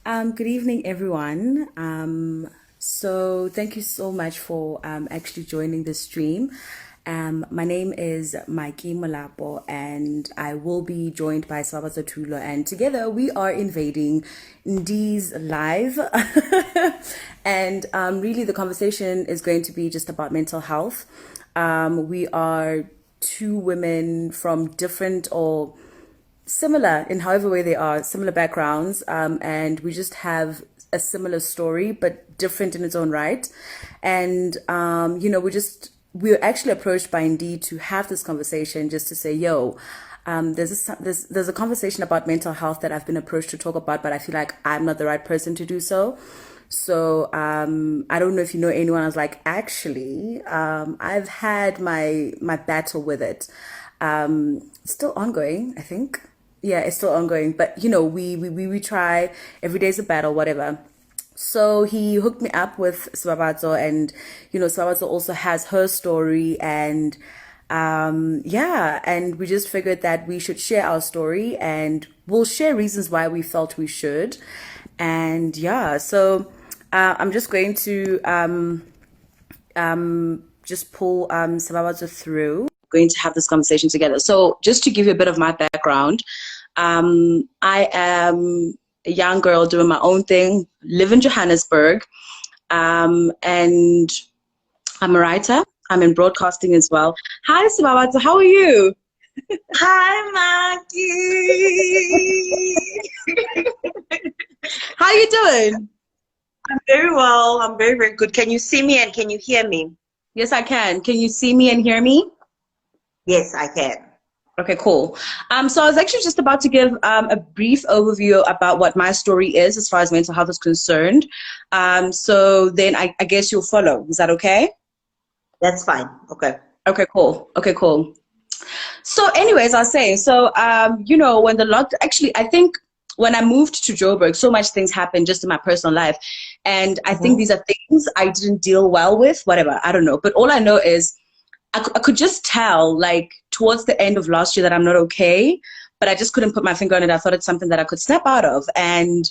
Good evening, everyone. So thank you so much for actually joining the stream. My name is Maki Molapo, and I will be joined by Sebabatso Thulo, and together we are invading Ndi's live. And really, the conversation is going to be just about mental health. We are two women from different or similar in however way they are, similar backgrounds, and we just have a similar story but different in its own right. And we were actually approached by Indeed to have this conversation, just to say, yo, there's a conversation about mental health that I've been approached to talk about, but I feel like I'm not the right person to do so. So I don't know if you know anyone. I was like, actually, I've had my battle with it. It's still ongoing, I think. Yeah, it's still ongoing. But we try. Every day's a battle, whatever. So he hooked me up with Sebabatso, and Sebabatso also has her story, and yeah, and we just figured that we should share our story, and we'll share reasons why we felt we should. And yeah, so I'm just going to just pull Sebabatso through. Going to have this conversation together. So just to give you a bit of my background, I am a young girl doing my own thing, live in Johannesburg, and I'm a writer. I'm in broadcasting as well. Hi, Sebabatso, how are you? Hi, Maki. How are you doing? I'm very well. I'm very, very good. Can you see me and can you hear me? Yes, I can. Can you see me and hear me? Yes, I can. Okay, cool. So I was actually just about to give a brief overview about what my story is as far as mental health is concerned. So then I guess you'll follow. Is that okay? That's fine. Okay. Okay, cool. Okay, cool. So anyways, I was saying, so, when the lockdown, actually, I think when I moved to Joburg, so much things happened just in my personal life. And I think Mm-hmm. these are things I didn't deal well with, whatever, I don't know. But all I know is I could just tell, like, towards the end of last year that I'm not okay, but I just couldn't put my finger on it. I thought it's something that I could snap out of. And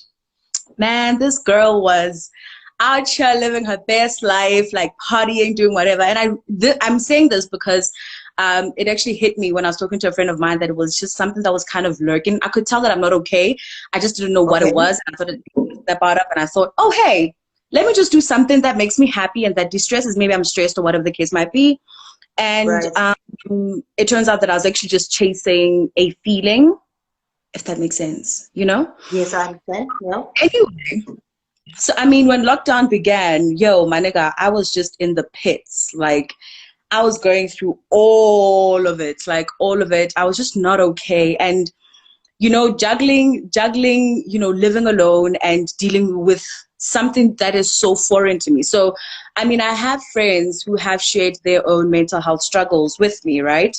man, this girl was out here living her best life, like partying, doing whatever. And I'm saying this because it actually hit me when I was talking to a friend of mine that it was just something that was kind of lurking. I could tell that I'm not okay. I just didn't know what it Okay. was. I thought it step out up, and I thought, oh hey, let me just do something that makes me happy and that distresses. Maybe I'm stressed or whatever the case might be. And Right. it turns out that I was actually just chasing a feeling, if that makes sense, you know? Yes, I understand. Yeah. Anyway, so I mean, when lockdown began, yo, my nigga, I was just in the pits. Like, I was going through all of it, like all of it. I was just not okay. And juggling, living alone and dealing with something that is so foreign to me. So, I mean, I have friends who have shared their own mental health struggles with me, right?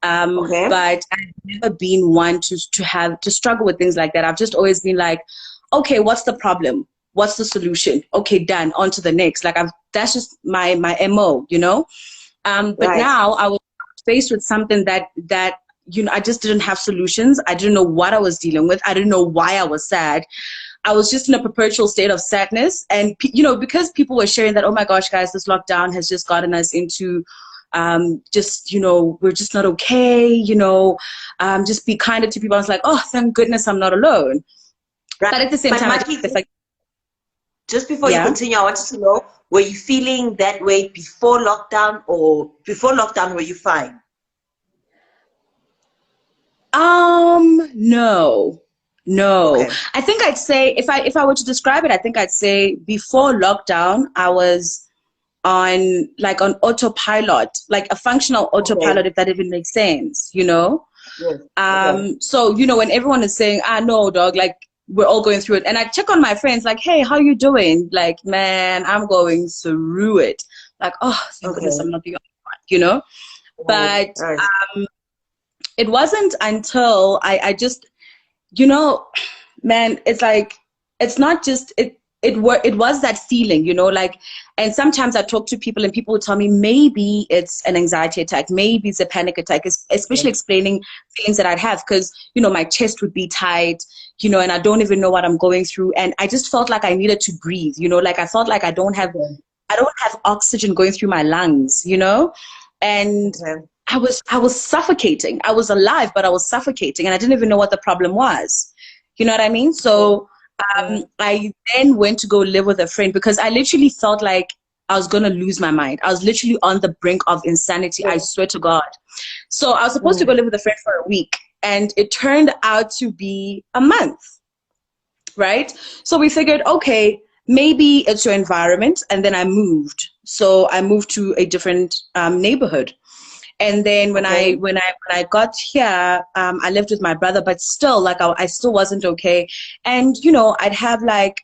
Okay. But I've never been one to struggle with things like that. I've just always been like, okay, what's the problem? What's the solution? Okay, done. On to the next. Like that's just my MO, you know? But Right. now I was faced with something that I just didn't have solutions. I didn't know what I was dealing with. I didn't know why I was sad. I was just in a perpetual state of sadness. And, because people were sharing that, oh my gosh, guys, this lockdown has just gotten us into we're just not okay, just be kinder to people. I was like, oh, thank goodness I'm not alone. Right. But at the same But time, I Maki, it's like, just before you yeah. continue, I wanted to know, were you feeling that way before lockdown, or before lockdown were you fine? No. No. Okay. I think I'd say if I were to describe it, I think I'd say before lockdown, I was on autopilot, like a functional Okay. autopilot, if that even makes sense, you know? Yes. Okay. So, when everyone is saying, no, dog, like we're all going through it. And I check on my friends, like, hey, how you doing? Like, man, I'm going through it. Like, oh, thank goodness I'm Okay. not the only one, you know? Right. But Right. it wasn't until I just, man, it's like, it's not just it was that feeling, like, and sometimes I talk to people and people would tell me maybe it's an anxiety attack, maybe it's a panic attack, especially explaining feelings that I'd have, because my chest would be tight, and I don't even know what I'm going through. And I just felt like I needed to breathe, like I felt like I don't have oxygen going through my lungs, and I was suffocating. I was alive, but I was suffocating, and I didn't even know what the problem was. You know what I mean? So I then went to go live with a friend because I literally felt like I was going to lose my mind. I was literally on the brink of insanity. I swear to God. So I was supposed to go live with a friend for a week, and it turned out to be a month, right? So we figured, okay, maybe it's your environment. And then I moved. So I moved to a different neighborhood. And then when I got here, I lived with my brother, but still, like I still wasn't okay. And I'd have like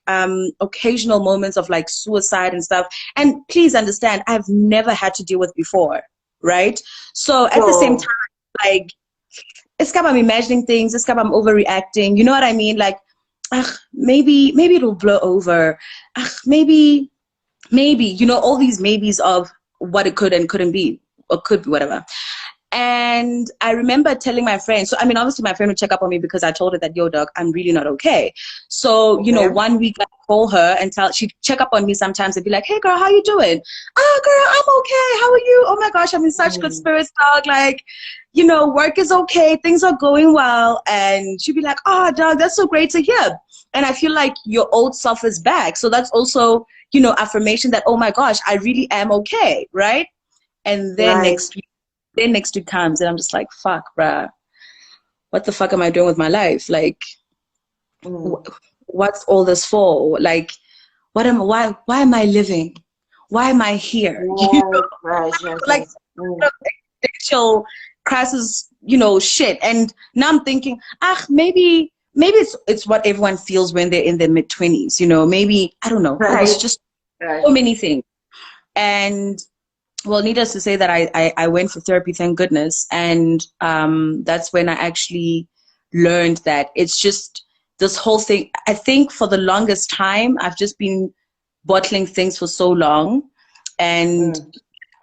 occasional moments of like suicide and stuff. And please understand, I've never had to deal with before, right? So at the same time, like it's kind of I'm imagining things. It's kind of I'm overreacting. You know what I mean? Like, maybe it'll blow over. Maybe all these maybes of what it could and couldn't be. Or could be whatever. And I remember telling my friend, so I mean, obviously my friend would check up on me because I told her that, yo, dog, I'm really not okay. So, 1 week I call her and she'd check up on me sometimes and be like, hey girl, how you doing? Oh girl, I'm okay. How are you? Oh my gosh, I'm in such good spirits, dog. Like, work is okay. Things are going well. And she'd be like, oh dog, that's so great to hear. And I feel like your old self is back. So that's also, affirmation that, oh my gosh, I really am okay. Right. And then next week comes and I'm just like, fuck, bruh, what the fuck am I doing with my life? Like, what's all this for? Like, why am I living? Why am I here? Like, existential crisis, shit. And now I'm thinking, maybe it's what everyone feels when they're in their mid-20s, maybe, I don't know. It was just so many things. And well, needless to say that I went for therapy, thank goodness. And that's when I actually learned that it's just this whole thing. I think for the longest time, I've just been bottling things for so long. And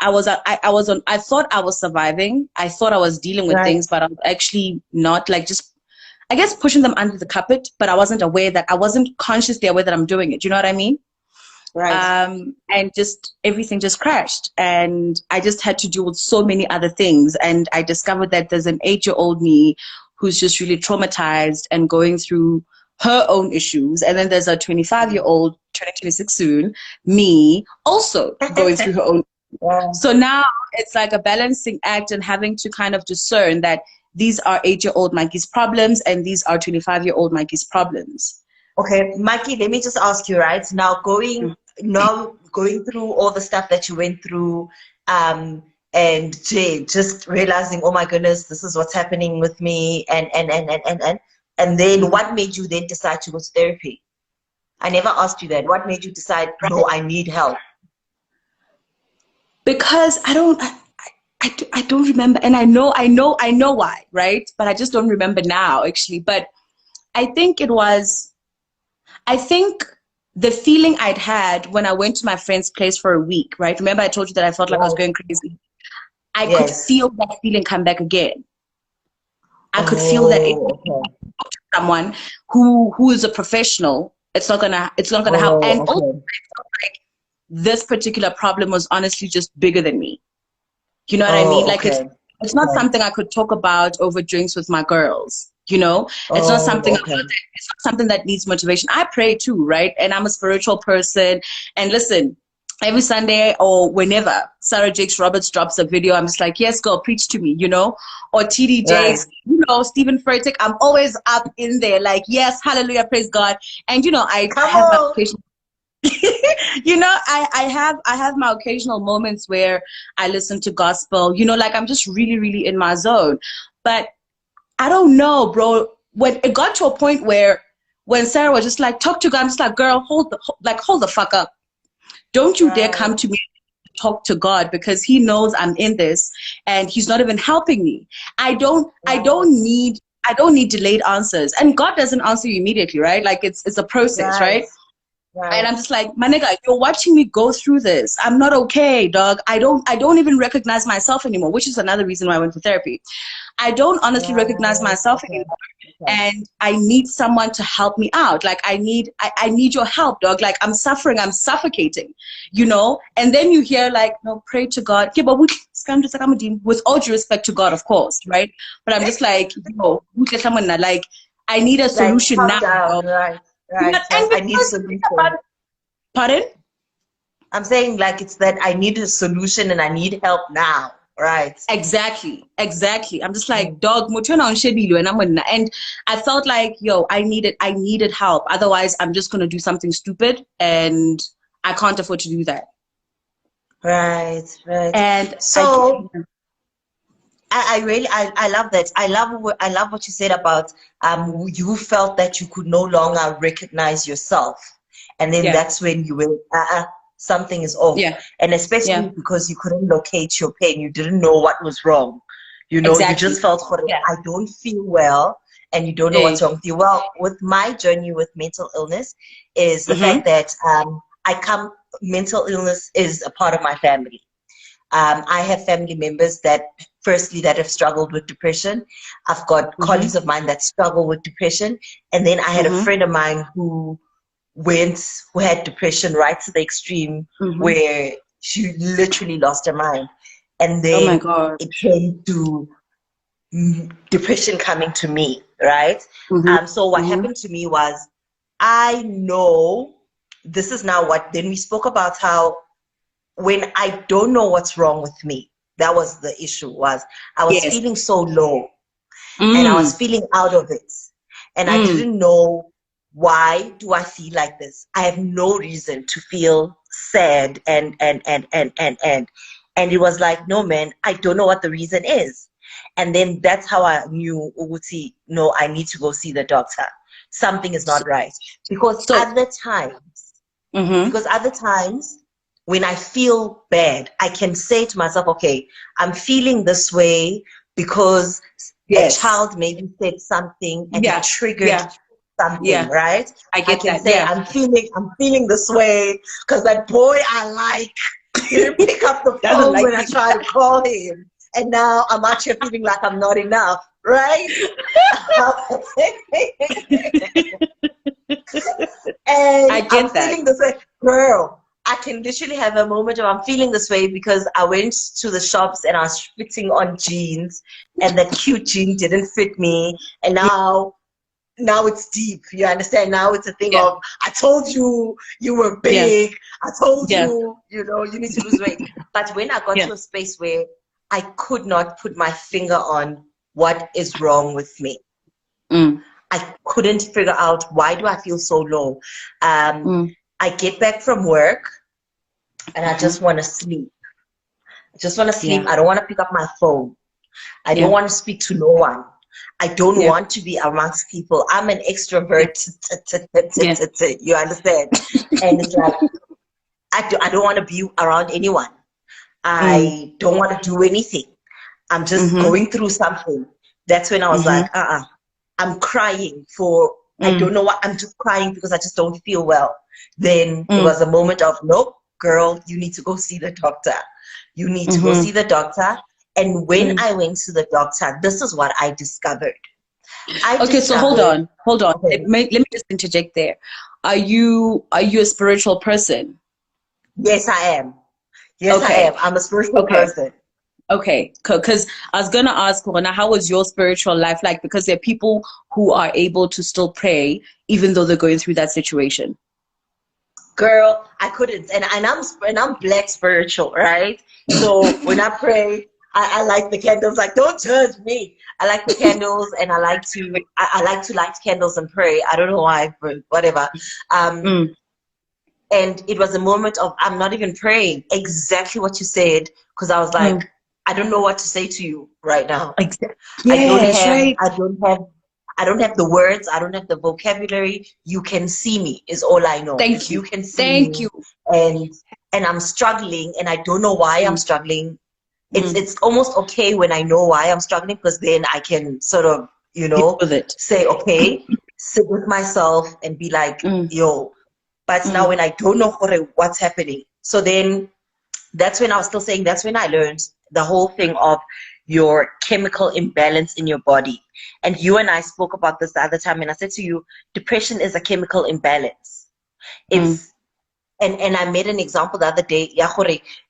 I thought I was surviving. I thought I was dealing with things, but I was actually not, like, just, I guess, pushing them under the carpet. But I wasn't consciously aware that I'm doing it. You know what I mean? And just everything just crashed, and I just had to deal with so many other things. And I discovered that there's an 8-year-old me who's just really traumatized and going through her own issues, and then there's a 25-year-old, turning 26 soon, me, also going through her own. So now it's like a balancing act and having to kind of discern that these are 8-year-old Maki's problems and these are 25-year-old Maki's problems. Okay, Maki, let me just ask you, right? Now going through all the stuff that you went through, and just realizing, oh my goodness, this is what's happening with me, and then what made you then decide to go to therapy? I never asked you that. What made you decide, no, I need help? Because I don't remember, and I know why, right? But I just don't remember now, actually. But I think the feeling I'd had when I went to my friend's place for a week, right? Remember I told you that I felt like I was going crazy? I could feel that feeling come back again. I could feel that someone who is a professional, it's not gonna help. And also, I felt like this particular problem was honestly just bigger than me. You know what I mean? Like it's not something I could talk about over drinks with my girls. It's not something it's not something that needs motivation. I pray too, right? And I'm a spiritual person. And listen, every Sunday or whenever Sarah Jakes Roberts drops a video, I'm just like, yes, girl, preach to me, or TD Jakes, Stephen Furtick, I'm always up in there, like, yes, hallelujah, praise God. And I have my occasional I have my occasional moments where I listen to gospel, like I'm just really, really in my zone. But I don't know, bro. When it got to a point where when Sarah was just like, talk to God, I'm just like, girl, hold the fuck up. Don't you dare come to me and talk to God, because he knows I'm in this and he's not even helping me. I don't need delayed answers. And God doesn't answer you immediately, right? Like it's a process, right? And right. I'm just like, my nigga, you're watching me go through this. I'm not okay, dog. I don't even recognize myself anymore, which is another reason why I went for therapy. I don't honestly recognize Right. myself Okay. anymore. Okay. And I need someone to help me out. Like I need your help, dog. Like I'm suffering, I'm suffocating, you know? And then you hear like, no, pray to God. Okay, but with all due respect to God, of course, right? But I'm just like, yo, like I need a Like, solution calm now, down. dog. Right. Yeah, Right. Right. and I need because solution. pardon? I'm saying like it's that I need a solution and I need help now. Right. Exactly, exactly. I'm just like, Mm. dog, mutuna on shebilo, and I felt like, yo, I needed help. Otherwise, I'm just gonna do something stupid, and I can't afford to do that. Right. Right. And So I really I love that. I love what you said about you felt that you could no longer recognize yourself, and then yeah, that's when you went something is off, yeah, and especially yeah, because you couldn't locate your pain, you didn't know what was wrong. You know, you just exactly. felt for it. Yeah, I don't feel well, and you don't know eh, what's wrong with you. Well, with my journey with mental illness, is the mm-hmm, fact that mental illness is a part of my family. I have family members that, firstly, that have struggled with depression. I've got mm-hmm, colleagues of mine that struggle with depression. And then I had a mm-hmm, friend of mine who had depression right to the extreme mm-hmm. where she literally lost her mind. And Oh my then God. it came to depression coming to me, right? Mm-hmm, So what mm-hmm. happened to me was I know this is now what, then we spoke about how when I don't know what's wrong with me, that was the issue. Was I was Yes. feeling so low and I was Mm, feeling out of it, and I mm. didn't know why do I feel like this. I have no reason to feel sad and it was like, no man, I don't know what the reason is. And then that's how I knew, Uguti, no, I need to go see the doctor. Something is So, not right. Because so other times mm-hmm, because other times when I feel bad, I can say to myself, okay, I'm feeling this way because a yes. child maybe said something and it Yeah, triggered yeah, something, yeah. right? I I get can that. say Yeah. I'm feeling this way because that boy I like didn't pick up the Doesn't phone like when I me. tried to call him. And now I'm actually feeling like I'm not enough, right? I And I'm get that. feeling this way, girl. I can literally have a moment of I'm feeling this way because I went to the shops and I was fitting on jeans, and that cute jean didn't fit me, and now it's deep. You understand? Now it's a thing Yeah, of I told you you were yeah, big. I told yeah, you you need to lose weight. But when I got yeah. to a space where I could not put my finger on what is wrong with me, Mm, I couldn't figure out why do I feel so low. Um, mm, I get back from work and I uh-huh. just want to sleep. I just want to sleep. Yeah, I don't want to pick up my phone. I don't yeah, want to speak to no one. I don't yeah, want to be amongst people. I'm an yeah, extrovert. yeah. You understand? And it's like I don't want to be around anyone. Mm, I don't want to do anything. I'm just mm-hmm, going through something. That's when I was mm-hmm, like, I'm crying for, I don't mm, know what, I'm just crying because I just don't feel well. Then it mm, was a moment of, nope, girl, you need to go see the doctor. You need to go mm-hmm, see the doctor. And when mm. I went to the doctor, this is what I discovered. I Okay, so discovered, hold on. okay, Let me just interject there. Are you a spiritual person? yes, I am. Yes, I Okay, am. I'm a spiritual okay. person. Okay, because I was gonna ask, Rona, how was your spiritual life like? Because there are people who are able to still pray even though they're going through that situation. Girl, I couldn't, and I'm black spiritual, right? So when I pray, I like the candles. Like, don't judge me. I like the candles, and I like to light candles and pray. I don't know why, but whatever. Um, Mm, and it was a moment of I'm not even praying. Exactly what you said, because I was like, mm. I don't know what to say to you right now. Exactly. I don't Yes, have right. I don't have I don't have the words, I don't have the vocabulary. You can see me is all I know. Thank If you you. can see Thank me you. and I'm struggling and I don't know why I'm Mm, struggling, mm. it's almost okay when I know why I'm struggling because then I can sort of, Deal with it. say, okay, sit with myself and be like, Mm, yo, But now when I don't know what's happening, so then that's when I was still saying, that's when I learned the whole thing of your chemical imbalance in your body. And you and I spoke about this the other time, and I said to you, depression is a chemical imbalance. It's and I made an example the other day.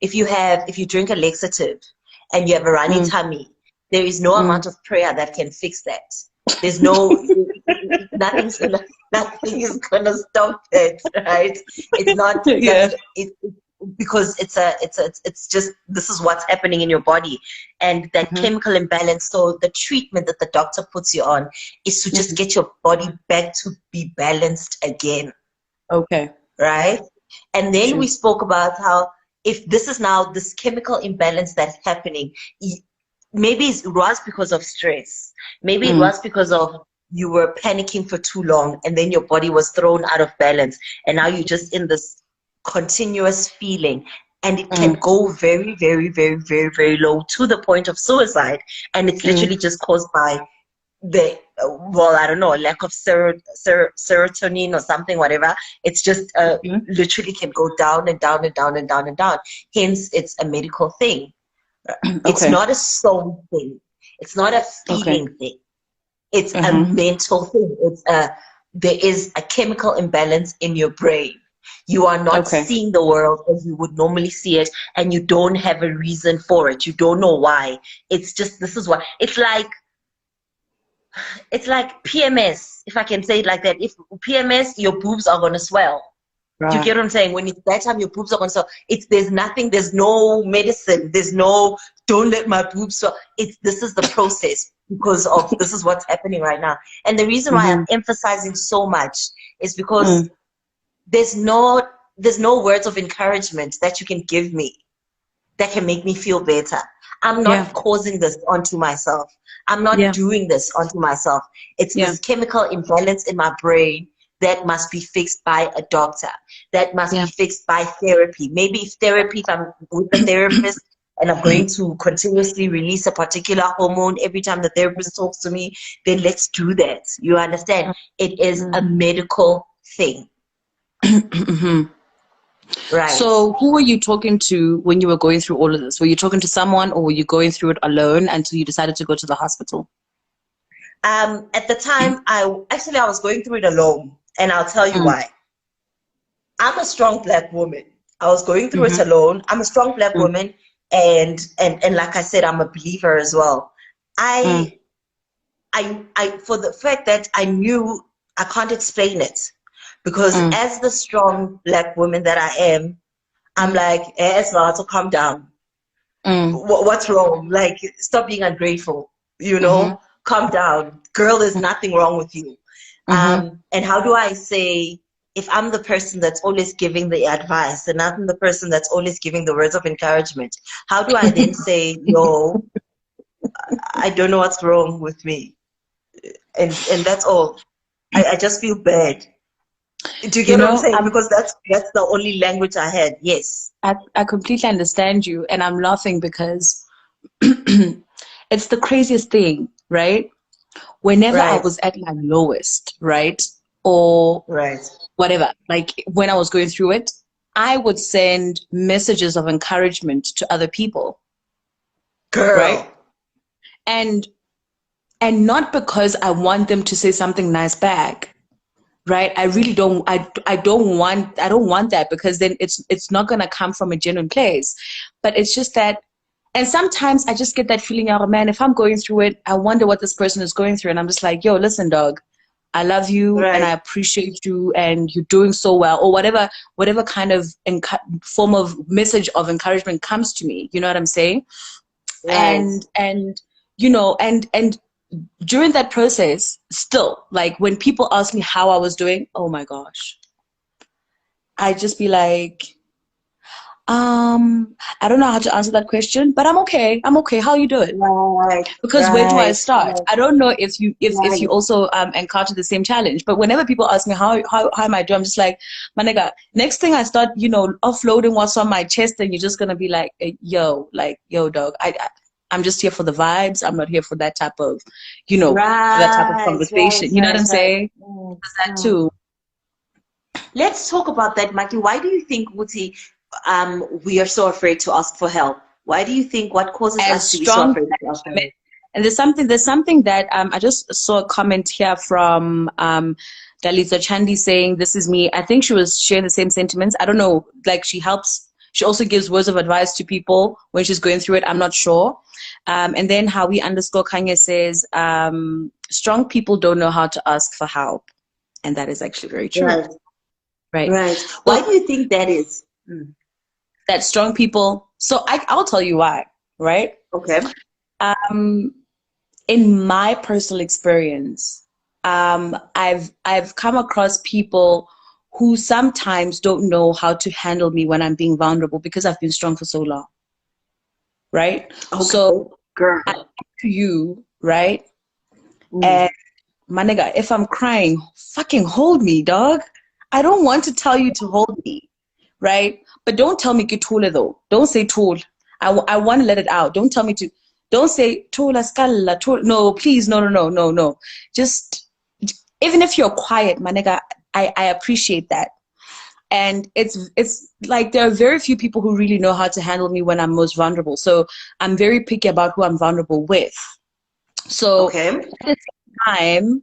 If you drink a laxative and you have a runny tummy, there is no amount of prayer that can fix that. There's nothing is gonna stop it, right? It's not because it's just, this is what's happening in your body, and that chemical imbalance. So the treatment that the doctor puts you on is to just get your body back to be balanced again. Okay. Right? And then we spoke about how if this is now this chemical imbalance that's happening, maybe it was because of stress. Maybe it was because of you were panicking for too long, and then your body was thrown out of balance, and now you're just in this continuous feeling, and it can go very, very, very, very, very low to the point of suicide. And it's literally just caused by the I don't know, lack of serotonin or something, whatever. It's just literally can go down and down and down and down and down. Hence, it's a medical thing. It's not a soul thing. It's not a feeling thing. It's a mental thing. There is a chemical imbalance in your brain. You are not seeing the world as you would normally see it, and you don't have a reason for it. You don't know why. It's just, this is what it's like PMS, if I can say it like that. If PMS, your boobs are gonna swell. Do you get what I'm saying? When it's that time, your boobs are gonna swell. There's nothing, there's no medicine, there's no don't let my boobs swell. This is the process, because of this is what's happening right now. And the reason why I'm emphasizing so much is because there's no words of encouragement that you can give me that can make me feel better. I'm not causing this onto myself. I'm not doing this onto myself. It's this chemical imbalance in my brain that must be fixed by a doctor, that must be fixed by therapy. Maybe if I'm with the therapist and I'm going to continuously release a particular hormone every time the therapist talks to me, then let's do that. You understand? It is a medical thing. Right. So who were you talking to when you were going through all of this? Were you talking to someone, or were you going through it alone until you decided to go to the hospital? At the time, I was going through it alone, and I'll tell you why. I'm a strong Black woman. I was going through it alone. I'm a strong Black woman, and like I said, I'm a believer as well. I for the fact that I knew I can't explain it, because as the strong Black woman that I am, I'm like, it's not, so calm down. What's wrong? Like, stop being ungrateful, calm down. Girl, there's nothing wrong with you. And how do I say, if I'm the person that's always giving the advice and I'm the person that's always giving the words of encouragement, how do I then say, yo, I don't know what's wrong with me? And that's all. I just feel bad. Do you get what I'm saying? Because that's the only language I had. Yes. I completely understand you, and I'm laughing because it's the craziest thing, right? Whenever I was at my lowest, right? Or whatever, like when I was going through it, I would send messages of encouragement to other people. Girl. Right? And not because I want them to say something nice back. Right? I really don't, I don't want that, because then it's not going to come from a genuine place. But it's just that, and sometimes I just get that feeling, oh man, if I'm going through it, I wonder what this person is going through. And I'm just like, yo, listen, dog, I love you and I appreciate you and you're doing so well, or whatever kind of form of message of encouragement comes to me. You know what I'm saying? And during that process, still, like when people ask me how I was doing, oh my gosh, I'd just be like, I don't know how to answer that question, but I'm okay. How you doing? Because where do I start? I don't know if you also encounter the same challenge. But whenever people ask me how am I doing, I'm just like, my nigga, next thing I start, offloading what's on my chest, and you're just gonna be like, yo, dog, I'm just here for the vibes. I'm not here for that type of, that type of conversation. You know what I'm saying? That too. let's talk about that, Maki. Why do you think, Muti, we are so afraid to ask for help? Why do you think, what causes As us to be so strong afraid to ask for help? and there's something that I just saw a comment here from Dalitha Chandi saying, "This is me." I think she was sharing the same sentiments. I don't know, like she helps. She also gives words of advice to people when she's going through it. I'm not sure. And then Howie underscore Kanye says, "Strong people don't know how to ask for help," and that is actually very true. Right, Right. right. Why So do you think that is? that strong people. So I'll tell you why. Right. Okay. Um, in my personal experience, I've come across people who sometimes don't know how to handle me when I'm being vulnerable because I've been strong for so long, right? Okay, So girl. I come to you, right? Mm. And my nigga, if I'm crying, fucking hold me, dog. I don't want to tell you to hold me, right? But don't tell me get tula though. Don't say tool. I want to let it out. Don't tell me to. Don't say tula scala tool. No, please, no. Just even if you're quiet, my nigga, I appreciate that. And it's like there are very few people who really know how to handle me when I'm most vulnerable. So I'm very picky about who I'm vulnerable with. So Okay. at the same time,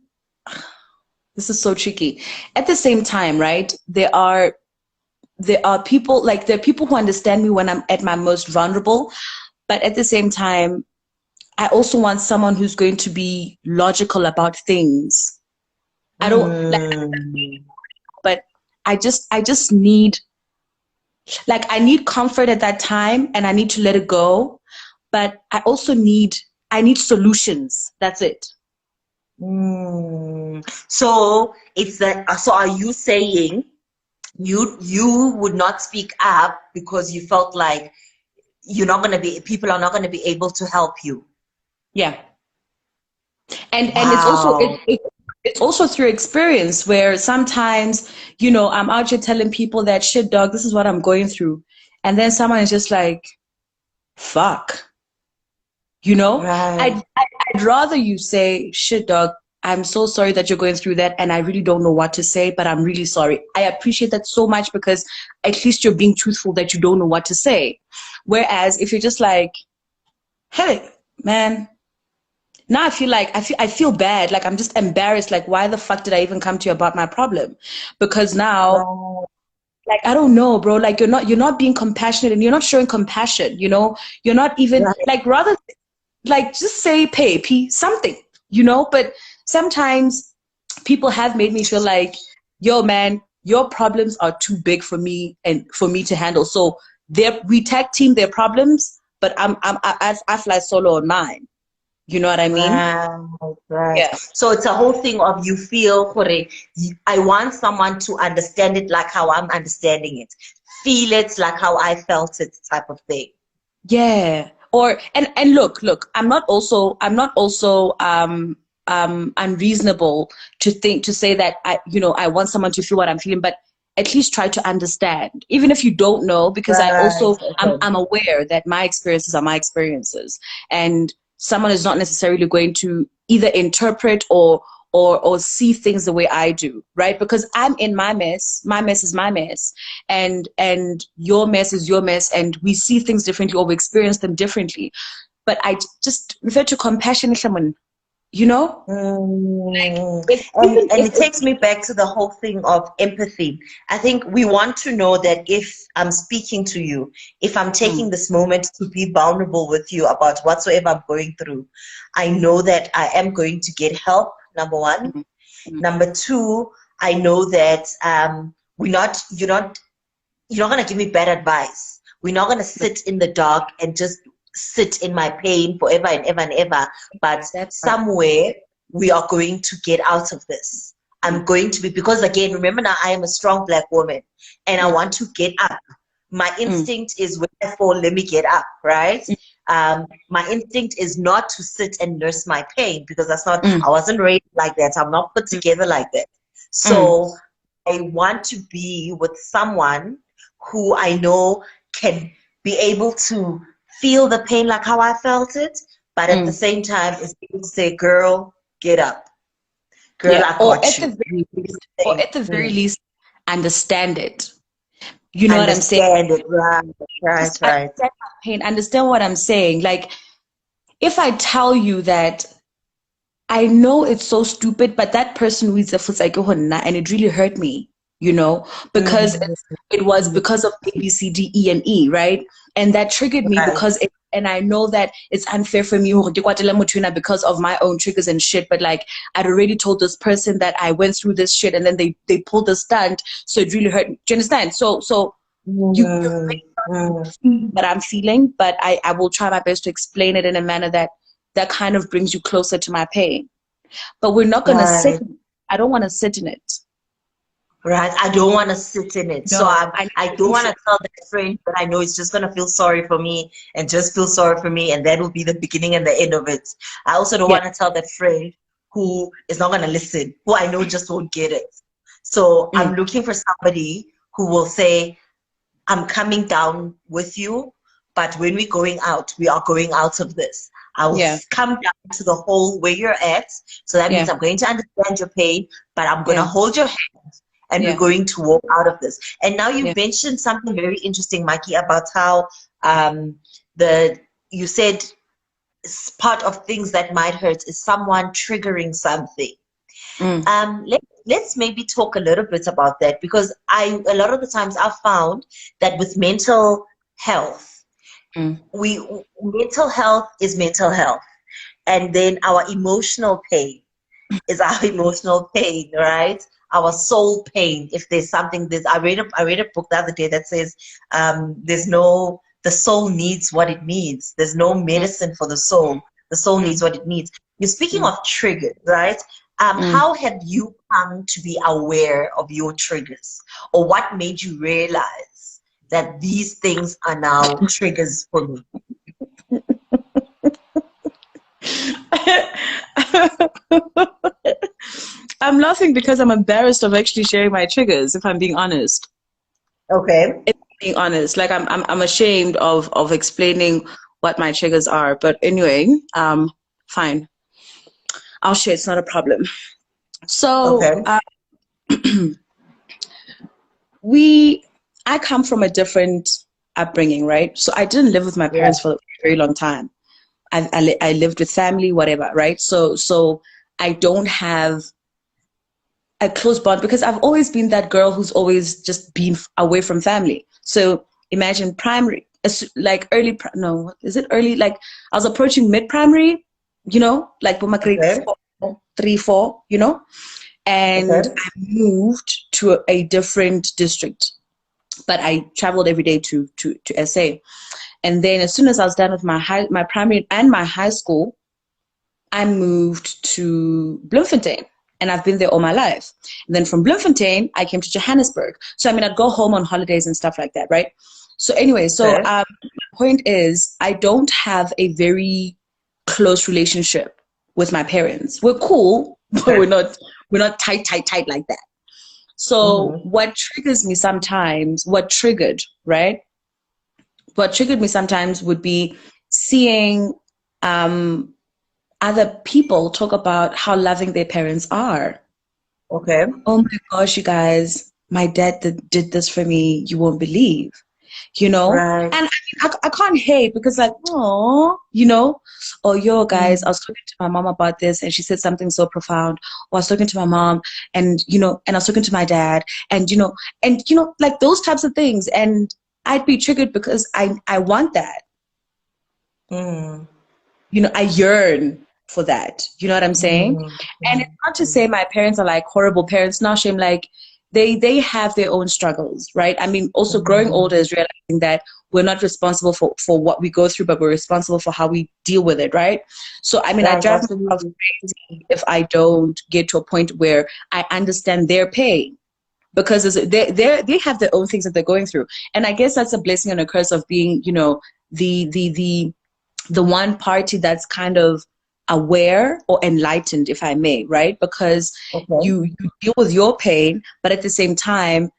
this is so tricky. At the same time, right? There are people like there are people who understand me when I'm at my most vulnerable, but at the same time, I also want someone who's going to be logical about things. I don't like, Mm. but I just need like I need comfort at that time, and I need to let it go. But I need solutions. That's it. Mm. So it's that. So are you saying you would not speak up because you felt like you're not gonna be people are not gonna be able to help you? Yeah. And it's also Wow. it's also through experience where sometimes I'm out here telling people that shit dog, this is what I'm going through, and then someone is just like fuck, you know Right. I'd rather you say shit dog, I'm so sorry that you're going through that, and I really don't know what to say, but I'm really sorry. I appreciate that so much because at least you're being truthful that you don't know what to say. Whereas if you're just like, hey man, now I feel bad. Like I'm just embarrassed. Like why the fuck did I even come to you about my problem? Because now, Right. like I don't know, bro. Like you're not being compassionate and you're not showing compassion. You're not even Right. like rather like just say pay p something. But sometimes people have made me feel like, yo man, your problems are too big for me and for me to handle. So we tag team their problems, but I fly solo on mine. You know what I mean? Right, right. Yeah. So it's a whole thing of you feel for it. I want someone to understand it like how I'm understanding it, feel it like how I felt it, type of thing. Yeah. Or and look, I'm not also unreasonable to say that I want someone to feel what I'm feeling, but at least try to understand. Even if you don't know, because Right. Okay. I'm aware that my experiences are my experiences. And someone is not necessarily going to either interpret or see things the way I do, right? Because I'm in my mess. My mess is my mess, and your mess is your mess, and we see things differently or we experience them differently. But I just refer to compassion, someone, you know? Mm. If And even and if it takes me back to the whole thing of empathy. I think we want to know that if I'm speaking to you, if I'm taking mm, this moment to be vulnerable with you about whatsoever I'm going through, I know that I am going to get help, number one. mm, mm, Number two, I know that you're not going to give me bad advice. We're not going to sit in the dark and just sit in my pain forever and ever and ever. But that part. somewhere we are going to get out of this. I'm Mm, going to be, because again, remember now, I am a strong black woman and I mm, want to get up. My mm, instinct is when I fall, let me get up, right? mm, My instinct is not to sit and nurse my pain because mm, I wasn't raised like that. I'm not put mm, together like that. mm, So I want to be with someone who I know can be able to feel the pain like how I felt it, but at the mm. same time is able to say, girl, get up. Girl, Yeah. I got you. Or Say, at the very mm, least, understand it. You know what I'm saying? Understand it. Right, Just right, right. understand my pain, understand what I'm saying. Like, if I tell you that I know it's so stupid, but that person reads the futsal and it really hurt me, you know, because Mm, it was because of A, B, C, D, E, and E, right? And that triggered me right. because and I know that it's unfair for me because of my own triggers and shit. But like, I'd already told this person that I went through this shit, and then they pulled the stunt, so it really hurt me. Do you understand? So you Mm, mm, feel what I'm feeling, but I will try my best to explain it in a manner that kind of brings you closer to my pain. But we're not gonna sit. right. I don't want to sit in it. Right. I don't want to sit in it. So No, I need I don't want solution. to tell that friend that I know is just gonna feel sorry for me and just feel sorry for me, and that will be the beginning and the end of it. I also don't Yeah, want to tell that friend who is not gonna listen, who I know just won't get it. So mm, I'm looking for somebody who will say, I'm coming down with you, but when we're going out, we are going out of this. I will yeah, come down to the hole where you're at. So that means yeah, I'm going to understand your pain, but I'm going to yeah, hold your hand and we're yeah, going to walk out of this. And now you yeah. mentioned something very interesting, Mikey, about how the you said part of things that might hurt is someone triggering something. Mm, Let's maybe talk a little bit about that because a lot of the times I've found that with mental health, mm, we mental health is mental health, and then our emotional pain is our emotional pain, right? Our soul pain. If there's something, I read a book the other day that says there's no the soul needs what it needs. There's no mm, medicine for the soul. The soul mm, needs what it needs. You're speaking mm, of triggers, right? mm. How have you come to be aware of your triggers, or what made you realize that these things are now triggers for me? I'm laughing because I'm embarrassed of actually sharing my triggers. If I'm being honest, Okay. if I'm being honest, like I'm ashamed of explaining what my triggers are. But anyway, fine. I'll share. It's not a problem. So, Okay. we I come from a different upbringing, right? So I didn't live with my Yeah. parents for a very long time. I lived with family, whatever, right? So I don't have a close bond because I've always been that girl who's always just been away from family. So imagine primary, like no, is it early? Like I was approaching mid primary, like my grade Okay. 3, 4, and Okay. I moved to a different district, but I traveled every day to SA. And then as soon as I was done with my primary and my high school, I moved to Bloemfontein. And I've been there all my life. And then from Bloemfontein, I came to Johannesburg. So I mean, I'd go home on holidays and stuff like that, right? So anyway, Okay. my point is, I don't have a very close relationship with my parents. We're cool, but Okay. we're not tight like that. So Mm-hmm. right? What triggered me sometimes would be seeing um, other people talk about how loving their parents are. Okay. Oh my gosh, you guys, my dad did this for me. You won't believe, you know? Right. And I can't hate because, like, oh, oh, yo, guys, I Mm. was talking to my mom about this and she said something so profound. Or I was talking to my mom and I was talking to my dad like those types of things. And I'd be triggered because I want that. Mm. I yearn for that. You know what I'm saying? Mm. And it's Mm. not to Mm. say my parents are like horrible parents. No shame. Like they have their own struggles, right? I mean, also growing Mm. older is realizing that we're not responsible for what we go through, but we're responsible for how we deal with it, right? So I mean, I Right. drive myself Absolutely. crazy if I don't get to a point where I understand their pain. Because they have their own things that they're going through, and I guess that's a blessing and a curse of being, the one party that's kind of aware or enlightened, if I may, right? Because Okay. you deal with your pain, but at the same time,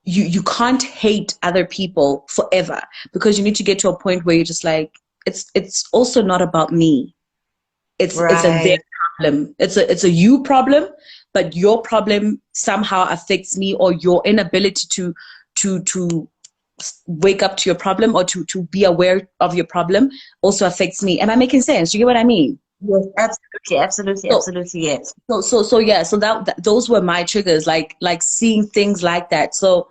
you can't hate other people forever because you need to get to a point where you're just like, it's also not about me. It's a their Right. problem. It's a you problem, but your problem somehow affects me, or your inability to wake up to your problem, or to be aware of your problem also affects me. Am I making sense? Do you get what I mean? Yes, absolutely, absolutely, So absolutely, yes. yeah, so that those were my triggers, like seeing things like that. So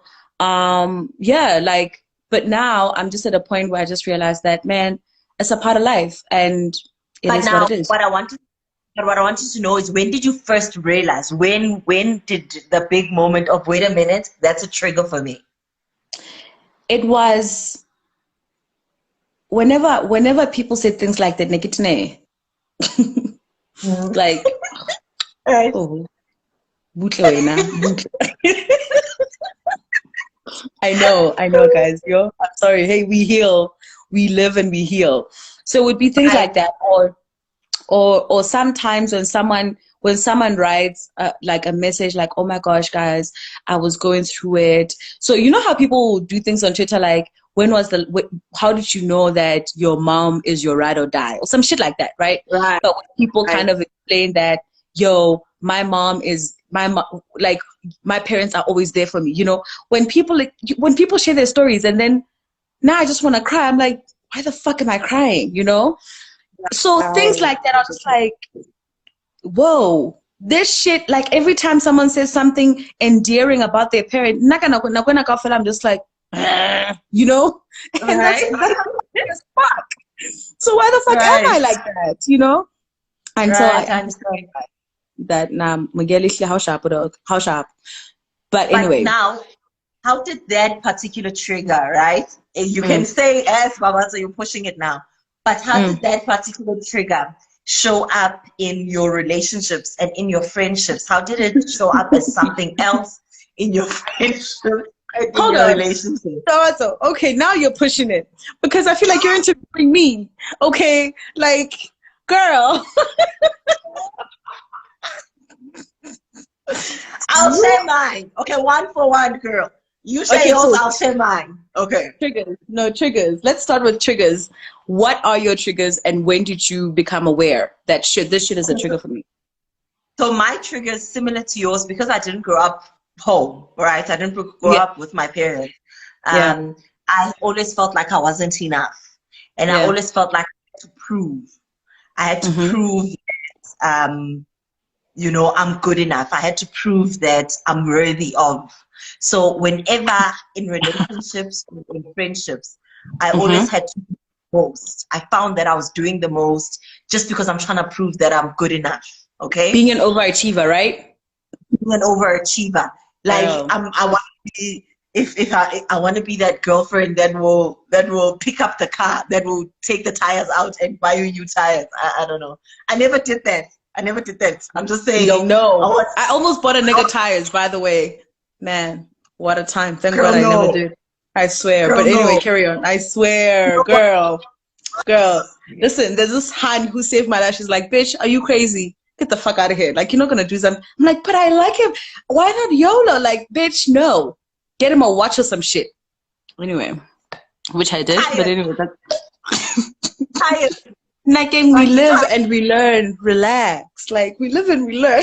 yeah, like, but now I'm just at a point where I just realized that, man, it's a part of life, and it But is what now, it is. what I wanted to know is, when did you first realize? When did the big moment of, wait a minute, that's a trigger for me? It was whenever people say things like that, Nikitine, Mm. like, Right. oh, butle wena, butle. I know, guys. Yo, I'm sorry. Hey, we heal, we live, and we heal. So it would be things Right. like that, or sometimes when someone writes like a message like, oh my gosh, guys, I was going through it. So you know how people do things on Twitter like, how did you know that your mom is your ride or die, or some shit like that, right? Right. But when people Right. kind of explain that, yo, my mom, like, my parents are always there for me, you know, when people share their stories, and then now I just want to cry. I'm like, why the fuck am I crying, you know? So things Right. like that, I was just like, whoa, this shit, like every time someone says something endearing about their parent, I'm just like, you know? And that's Right. as fuck. So why the fuck am Right. I like that, you know? Until I Right. I understand understand. that, nah, Miguel, how sharp, how sharp. But But anyway, now, how did that particular trigger, right? You can mm, say, as Baba, so you're pushing it now. But how mm. did that particular trigger show up in your relationships and in your friendships? How did it show up as something else in your friendships and in Hold your on. relationship? So, okay, now you're pushing it, because I feel like you're interviewing me. Okay, like, girl, I'll you. share mine. Okay, one for one, girl. You share Okay, yours, cool. I'll share mine. Okay. Triggers. No, triggers. Let's start with triggers. What are your triggers, and when did you become aware that this shit is a trigger for me? So my trigger is similar to yours because I didn't grow up home, right? I didn't grow Yeah, up with my parents. yeah, I always felt like I wasn't enough. And I yeah. always felt like I had to prove. I had to Mm-hmm. prove that, I'm good enough. I had to prove that I'm worthy of. So whenever in relationships, in friendships, I always Mm-hmm. had to do the most. I found that I was doing the most just because I'm trying to prove that I'm good enough. Okay? Being an overachiever, right? An overachiever. Like Girl. I want to be, if I want to be that girlfriend that will pick up the car, that will take the tires out and buy you new tires. I don't know. I never did that. I never did that. I'm just You saying. don't I know. was, I almost bought a nigga tires, by the way. Man, what a time. Thank God girl, I never no, did. I swear. girl, But anyway, no. carry on. I You swear, know what? girl. Listen, there's this hand who saved my life. She's like, bitch, are you crazy? Get the fuck out of here. Like, you're not gonna do something. I'm like, but I like him. Why not YOLO? Like, bitch, no. Get him a watch or some shit. Anyway, which I did. But Tired, anyway, tired, that game, we Maki, live tired. and we learn. Relax. Like, we live and we learn.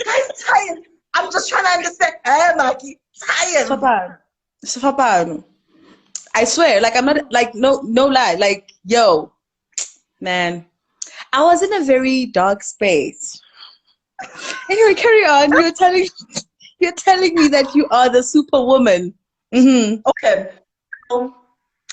Guys, tired. I'm just trying to understand. Hey, Maki, tired. Papa. Papa. I swear, like, I'm not, like, no lie. Like, yo, man, I was in a very dark space. Anyway, carry on. You're telling me that you are the superwoman. Mm-hmm. Okay. So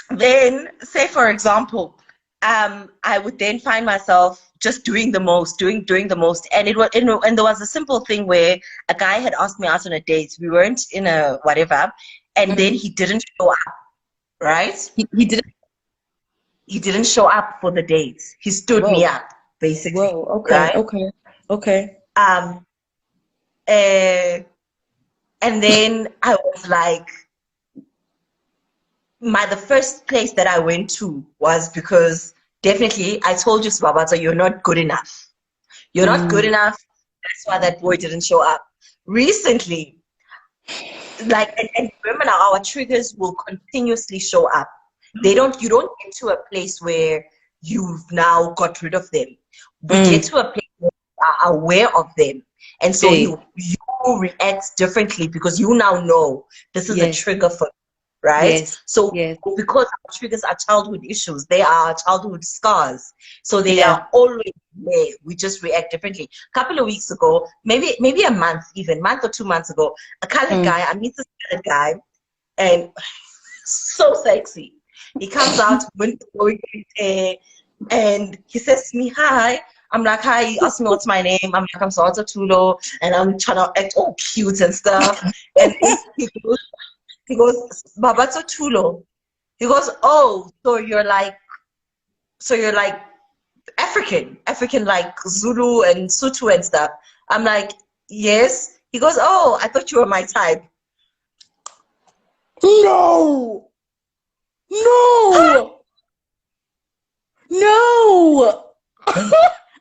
then, say for example, I would then find myself just doing the most, doing the most, and and there was a simple thing where a guy had asked me out on a date. We weren't in a whatever, and then Mm. he didn't show up. Right? He didn't. He didn't show up for the date. He stood me Whoa, up, basically. whoa. Okay, Right? okay, okay. Um, uh, and then I was like, the first place that I went to was because definitely I told you, Sebabatso, you're not good enough. You're not good Mm. enough. That's why that boy didn't show up. Recently, like, and remember now, our triggers will continuously show up. You don't get to a place where you've now got rid of them. We get Mm. to a place where we are aware of them. And so Hey. you react differently because you now know this is a Yes. trigger for you, right? Yes. So Yes. because our triggers are childhood issues, they are childhood scars. So they Yeah. are always there. We just react differently. A couple of weeks ago, maybe a month, even month or 2 months ago, a colored Mm. guy, I meet this colored guy, and so sexy. He comes out with going hair, and he says to me, "Hi." I'm like, "Hi." He asks me what's my name. I'm like, "I'm Sebabatso Thulo," and I'm trying to act all cute and stuff. And he goes, "Sebabatso Thulo." He goes, "Oh, so you're like African like Zulu and Sutu and stuff." I'm like, "Yes." He goes, "Oh, I thought you were my type." No. No. No.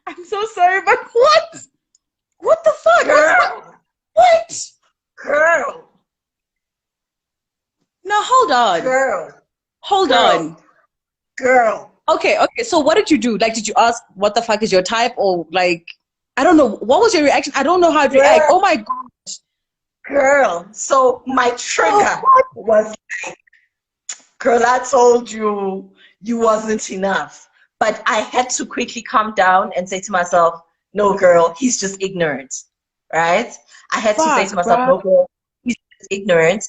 I'm so sorry, but what? What the fuck? Girl, What? girl, Now hold on. girl, Hold girl, on. girl. Okay, okay. So what did you do? Like, did you ask what the fuck is your type, or like, I don't know. What was your reaction? I don't know how to react. Girl, Oh my god. girl. So my Oh, trigger what? was, girl, I told you you wasn't enough. But I had to quickly calm down and say to myself, no, girl, he's just ignorant, right? I had to say to Fuck, myself, bro. no, girl, he's just ignorant.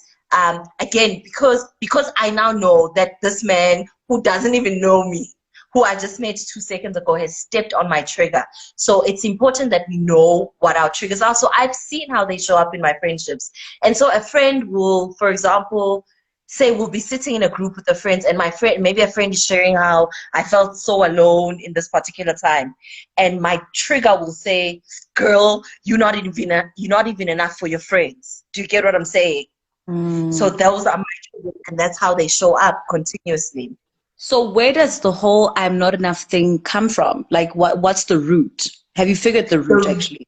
Again, because I now know that this man who doesn't even know me, who I just met 2 seconds ago, has stepped on my trigger. So it's important that we know what our triggers are. So I've seen how they show up in my friendships. And so a friend will, for example, say we'll be sitting in a group with the friends, and my friend, maybe a friend is sharing how I felt so alone in this particular time, and my trigger will say, "Girl, you're not even enough for your friends." Do you get what I'm saying? So Mm. those are my triggers, and that's how they show up continuously. So where does the whole "I'm not enough" thing come from? Like, what's the root? Have you figured the root The actually?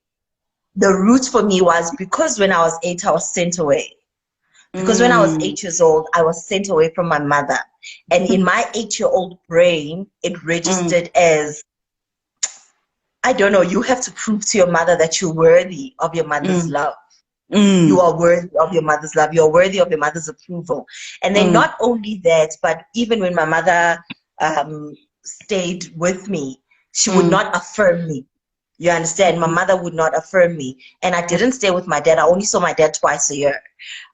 the root for me was because when I was 8, I was sent away. Because when I was Mm. 8 years old, I was sent away from my mother. And in my 8-year-old brain, it Mm. registered as, I don't know, you have to prove to your mother that you're worthy of your mother's Mm. love. You Mm. are worthy of your mother's love. You're worthy of your mother's approval. And then Mm. not only that, but even when my mother stayed with me, she would Mm. not affirm me. You understand? My Mm. mother would not affirm me. And I didn't stay with my dad. I only saw my dad twice a year.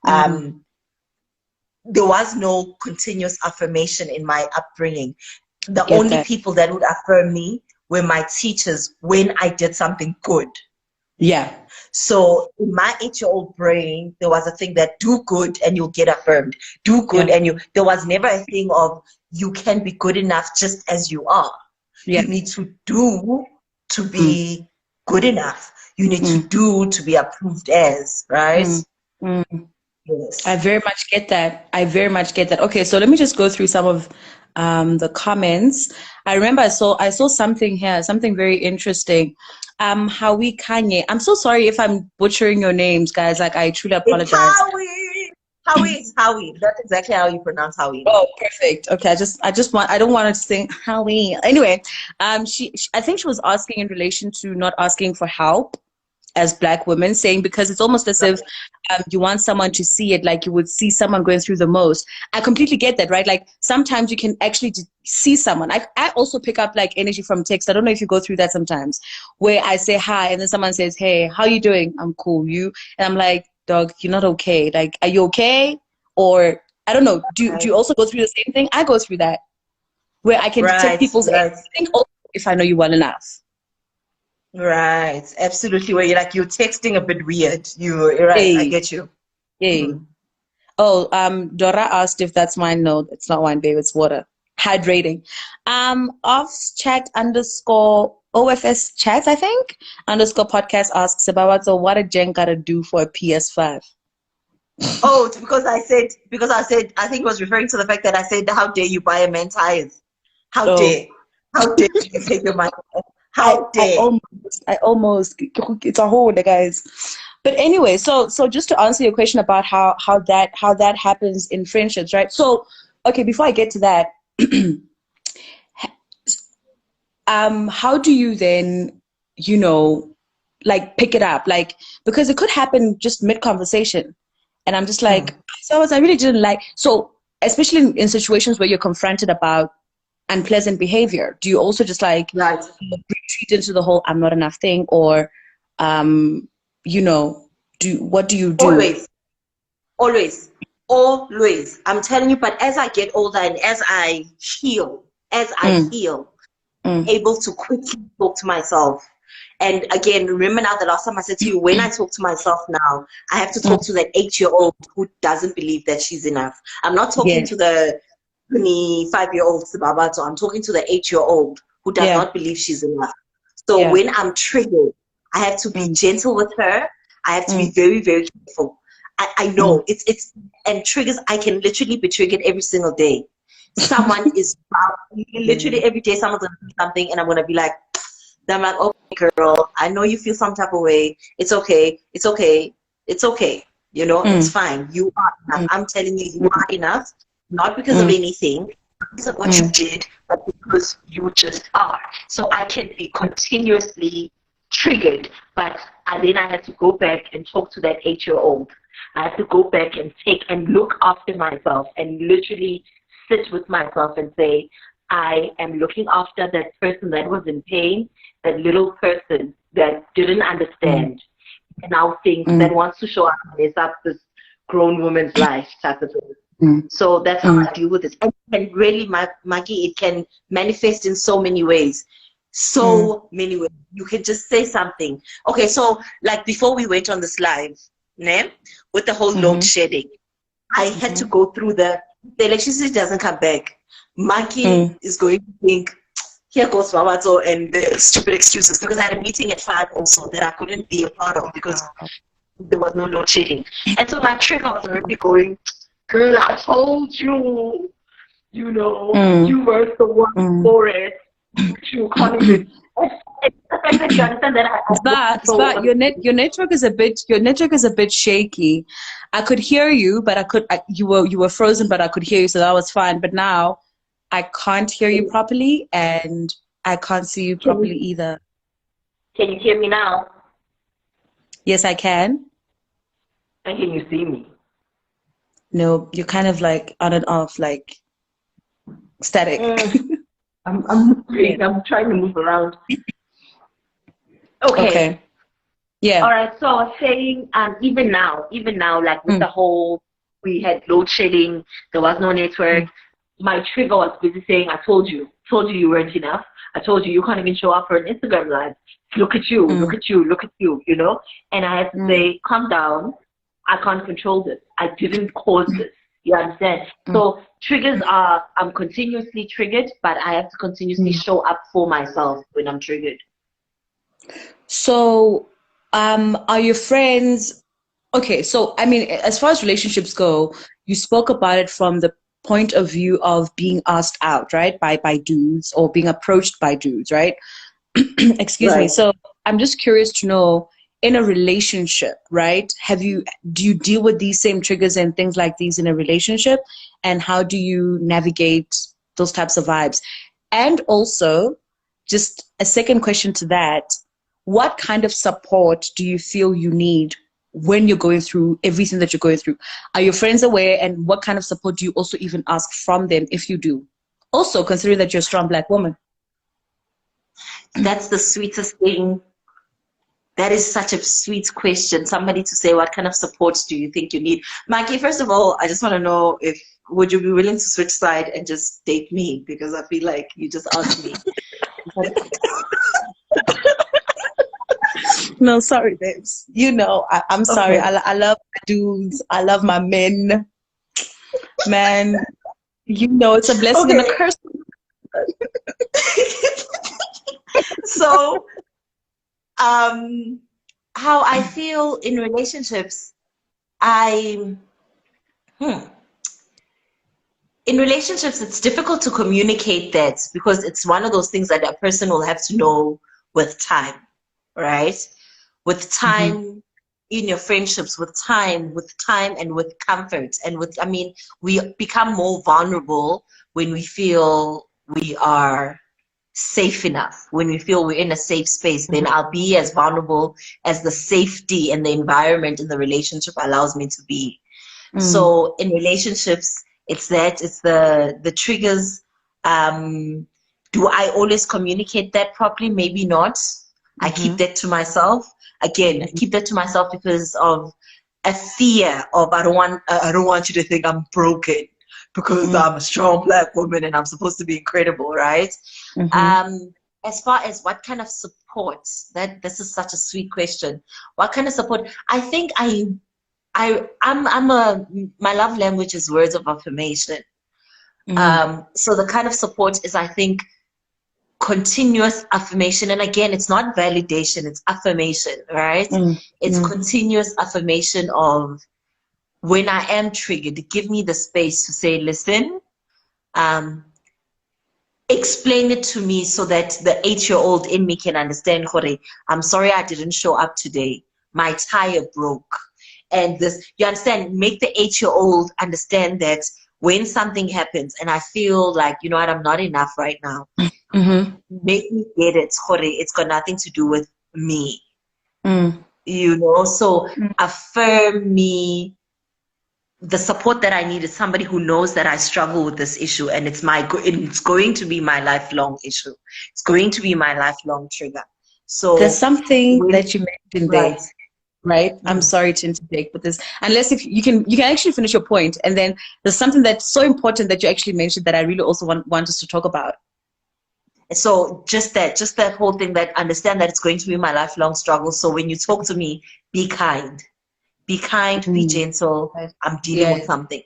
Mm. Um, there was no continuous affirmation in my upbringing. The Get only that? people that would affirm me were my teachers when I did something good. Yeah. So in my 8-year-old brain, there was a thing that do good and you'll get affirmed. Do good Yeah. and there was never a thing of you can be good enough just as you are. Yeah. You need to do to Mm. be good enough. You need to Mm. do to be approved as, right? Mm. Mm. I Yes. very much get that. I very much get that. Okay, so let me just go through some of the comments. I remember I saw something here, something very interesting. Hawi Kanye. I'm so sorry if I'm butchering your names, guys. Like, I truly It's apologize. Howie. Howie is Howie. That's exactly how you pronounce Howie. Oh, perfect. Okay, I don't want to sing Howie. Anyway, I think she was asking in relation to not asking for help as Black women, saying because it's almost as if you want someone to see it like you would see someone going through the most. I completely get that, right? Like, sometimes you can actually see someone. I also pick up like energy from text. I don't know if you go through that sometimes, where I say hi and then someone says, "Hey, how you doing?" "I'm cool. You?" And I'm like, "Dog, you're not okay. Like, are you okay?" Or I don't know. Do Right, you also go through the same thing? I go through that, where I can detect right, people's right. everything also if I know you well enough. Right. Absolutely. Where you're texting a bit weird. You're right. I Hey, get you. hey. Mhm. Oh, Dora asked if that's wine. No, it's not wine, babe. It's water. Hydrating. Off chat underscore OFS chat, I think, underscore podcast asks about, so what a Jen gotta do for a PS5? Oh, it's because I said, I think it was referring to the fact that I said, how dare you buy a man tires? How Oh, dare? How dare you take your money? I, How I dare? almost, I almost, it's a whole, guys. But anyway, so just to answer your question about how that happens in friendships, right? So, okay, before I get to that, how do you then, you know, like pick it up? Like, because it could happen just mid-conversation. And I'm just Mm. like, so I really didn't like, so especially in situations where you're confronted about unpleasant behavior, do you also just like Right. retreat into the whole I'm not enough thing, or um, you know, what do you do? Always, always, always. I'm telling you, but as I get older and as I Mm, heal, mm, able to quickly talk to myself. And again, remember now the last time I said to you, when I talk to myself now, I have to mm, talk to that 8-year-old who doesn't believe that she's enough. I'm not talking yeah, to the 25-year-old Sebabatso. I'm talking to the 8-year-old who does yeah, not believe she's enough. So yeah, when I'm triggered, I have to be mm, gentle with her. I have to be mm, very, very careful. I mm, know it's and triggers. I can literally be triggered every single day. Someone is yeah, literally every day. Someone's gonna do something, and I'm gonna be like, then I'm like, okay, girl, I know you feel some type of way. It's okay. It's okay. It's okay. You know, it's mm, fine. You are enough. mm, I'm telling you, you mm, are enough. Not because of mm, anything, not because of what you mm, did, but because you just are. So I can be continuously triggered, but then I have to go back and talk to that 8-year-old. I have to go back and take and look after myself and literally sit with myself and say, I am looking after that person that was in pain, that little person that didn't mm, understand, and now thinks mm, that wants to show up and mess up this grown woman's life type of thing. mm, So that's how mm, I deal with it. And really, Maggie, it can manifest in so many ways. mm, So many ways. You can just say something. Okay, so like before we went on this live, né, with the whole load mhm, shedding, I had to mhm, go through the electricity doesn't come back. Maki mm, is going to think, here goes Babato and the stupid excuses, because I had a meeting at 5 also that I couldn't be a part of because there was no load shedding. And so my trigger was already going, girl, I told you, you know, mm, you were the one mm. for it. You can't even. It's the fact that you understand that I don't control. Your network is a bit shaky. I could hear you, but you were frozen, but I could hear you, so that was fine. But now I can't hear you properly, and I can't see you Can properly you, either. can you hear me now? Yes, I can. And can you see me? No, you're kind of like on and off, like static. Mm, I'm Yeah. moving. I'm trying to move around. Okay. Okay. All Yeah. right. So I was saying, even now, like with Mm, the whole, we had load shedding, there was no network. mm, My trigger was busy saying, I told you weren't enough. I told you you can't even show up for an Instagram live. Look at you, look mm, at you, look at you, you know? And I had to mm, say, calm down. I can't control this. I didn't cause this. You understand? mm, So triggers are, I'm continuously triggered, but I have to continuously mm. show up for myself when I'm triggered. So, are your friends okay? So, I mean, as far as relationships go, you spoke about it from the point of view of being asked out, right? By dudes or being approached by dudes, right? Excuse me. Right. So, I'm just curious to know, in a relationship, right? Do you deal with these same triggers and things like these in a relationship? And how do you navigate those types of vibes? And also, just a second question to that, what kind of support do you feel you need when you're going through everything that you're going through? Are your friends aware? And what kind of support do you also even ask from them if you do? Also, considering that you're a strong Black woman. That's the sweetest thing. That is such a sweet question. Somebody to say, what kind of support do you think you need? Maki, first of all, I just want to know if would you be willing to switch side and just date me? Because I feel like you just asked me. No, sorry, babes. You know, I'm sorry. Okay. I love my dudes. I love my men. Man, you know, it's a blessing and a Okay. curse. So, um, how I feel in relationships, I, hmm. In relationships, it's difficult to communicate that because it's one of those things that a person will have to know with time, right? With Mm-hmm. time in your friendships, with time and with comfort. And with, I mean, we become more vulnerable when we feel we are. safe enough, when we feel we're in a safe space, then I'll be as vulnerable as the safety and the environment in the relationship allows me to be. So in relationships, it's the triggers. Do I always communicate that properly? Maybe not. I keep that to myself. Again, I keep that to myself because of a fear of I don't want you to think I'm broken because I'm a strong Black woman and I'm supposed to be incredible, right? As far as what kind of support, that this is such a sweet question. What kind of support? I think my love language is words of affirmation. So the kind of support is, I think, continuous affirmation. And again, it's not validation, it's affirmation, right? It's continuous affirmation of when I am triggered, give me the space to say, listen, explain it to me so that the 8-year-old in me can understand, Hore, I'm sorry I didn't show up today. My tire broke. And this, you understand, make the 8-year-old understand that when something happens and I feel like, you know what, I'm not enough right now, make me get it, Hore, it's got nothing to do with me. You know, so affirm me. The support that I need is somebody who knows that I struggle with this issue, and it's going to be my lifelong issue. It's going to be my lifelong trigger. So there's something that you mentioned there, right? right? I'm sorry to interject, but this, unless if you can actually finish your point, and then there's something that's so important that you actually mentioned that I really also want us to talk about. So just that whole thing, that understand that it's going to be my lifelong struggle. So when you talk to me, be kind. Be kind, be gentle. I'm dealing with something.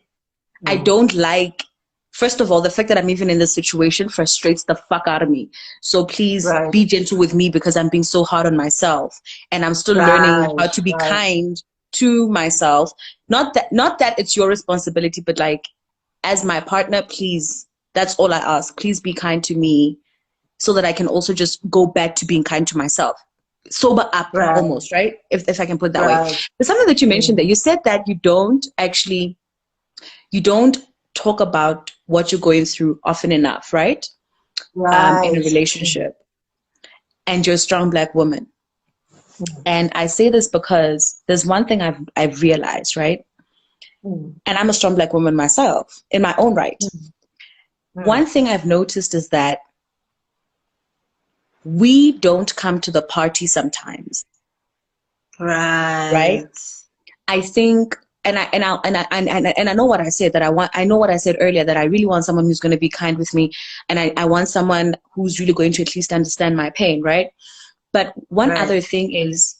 I don't like, first of all, the fact that I'm even in this situation frustrates the fuck out of me. So please be gentle with me because I'm being so hard on myself. And I'm still learning how to be kind to myself. Not that it's your responsibility, but like, as my partner, please, that's all I ask. Please be kind to me so that I can also just go back to being kind to myself. Sober up almost, right? If I can put it that way. But something that you mentioned, that you said that you don't talk about what you're going through often enough, right? In a relationship. And you're a strong Black woman. And I say this because there's one thing I've realized, right? And I'm a strong Black woman myself in my own right. One thing I've noticed is that we don't come to the party sometimes. Right? I think, and I know what I said, I know what I said earlier, that I really want someone who's going to be kind with me, and I want someone who's really going to at least understand my pain, right? But one other thing is,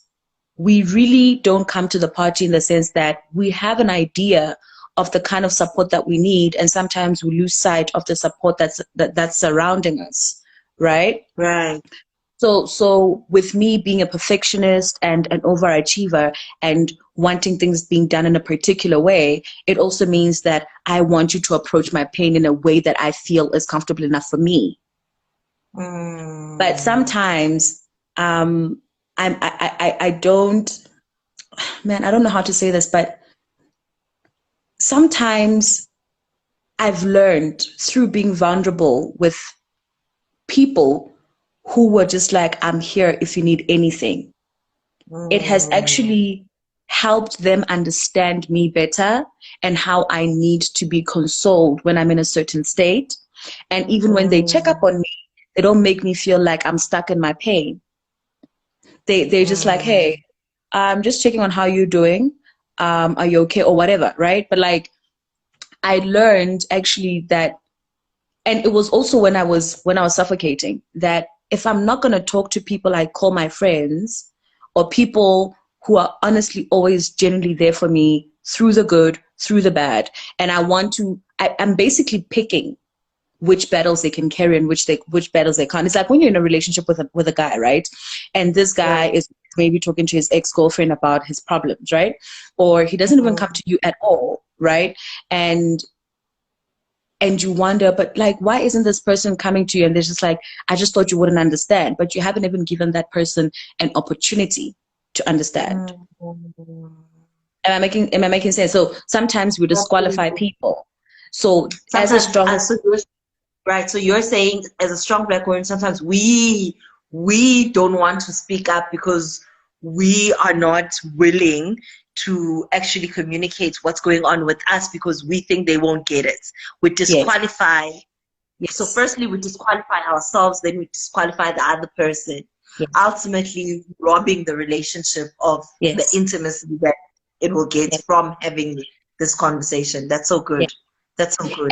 we really don't come to the party in the sense that we have an idea of the kind of support that we need, and sometimes we lose sight of the support that's surrounding us, right? So with me being a perfectionist and an overachiever and wanting things being done in a particular way, it also means that I want you to approach my pain in a way that I feel is comfortable enough for me. But sometimes I don't, man, I don't know how to say this, but sometimes I've learned through being vulnerable with people who were just like, I'm here if you need anything. It has actually helped them understand me better and how I need to be consoled when I'm in a certain state. And even when they check up on me, they don't make me feel like I'm stuck in my pain. They're just like, hey, I'm just checking on how you're doing. Are you okay or whatever, right? But like, I learned actually that, and it was also when I was suffocating, that if I'm not going to talk to people I call my friends, or people who are honestly always genuinely there for me through the good, through the bad, and I'm basically picking which battles they can carry and which battles they can't. It's like when you're in a relationship with a guy, right? And this guy is maybe talking to his ex-girlfriend about his problems, right? Or he doesn't even come to you at all, right? And you wonder, but like, why isn't this person coming to you? And they're just like, I just thought you wouldn't understand. But you haven't even given that person an opportunity to understand. Am I making sense? So sometimes we disqualify people. So as a strong, Right. So you're saying as a strong black woman, sometimes we don't want to speak up because we are not willing to actually communicate what's going on with us because we think they won't get it. We Yes. disqualify. So Yes. firstly, we disqualify ourselves, then we disqualify the other person, Yes. ultimately robbing the relationship of the Yes. intimacy that it will get Yes. from having this conversation. That's so Yes. good. That's so good.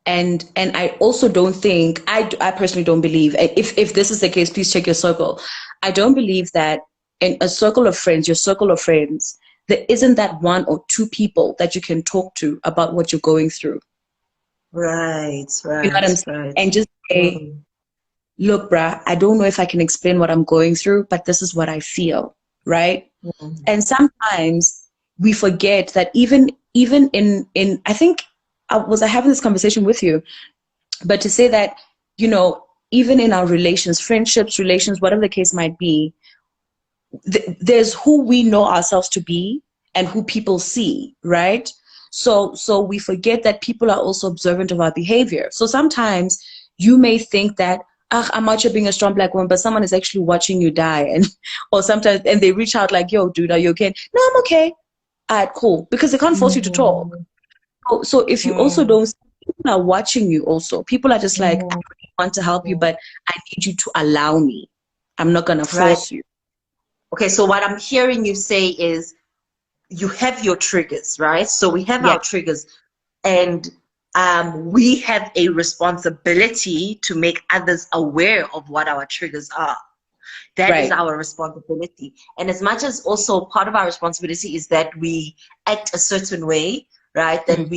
And I also don't think I personally don't believe, and if this is the case, please check your circle. I don't believe that in a circle of friends, your circle of friends, there isn't that one or two people that you can talk to about what you're going through. Right, You know what I'm right, saying? right. And just say, Mm, look, bruh, I don't know if I can explain what I'm going through, but this is what I feel, right? mm, And sometimes we forget that even in I think I having this conversation with you, but to say that, you know, even in our relations, friendships, relations, whatever the case might be, there's who we know ourselves to be and who people see, right? So we forget that people are also observant of our behavior. So sometimes you may think that, ah, I'm out here being a strong black woman, but someone is actually watching you die, and or sometimes and they reach out like, yo, dude, are you okay? No, I'm okay. All right, cool, because they can't force you to talk. mm, So if you also mm, don't, people are watching you also. People are just like, I mm, really want to help you, mm. but I need you to allow me. I'm not gonna Right. force you. Okay, so what I'm hearing you say is you have your triggers, right? So we have Yeah, our triggers, and we have a responsibility to make others aware of what our triggers are. That is right. our responsibility. And as much as also part of our responsibility is that we act a certain way, right? That Mhm.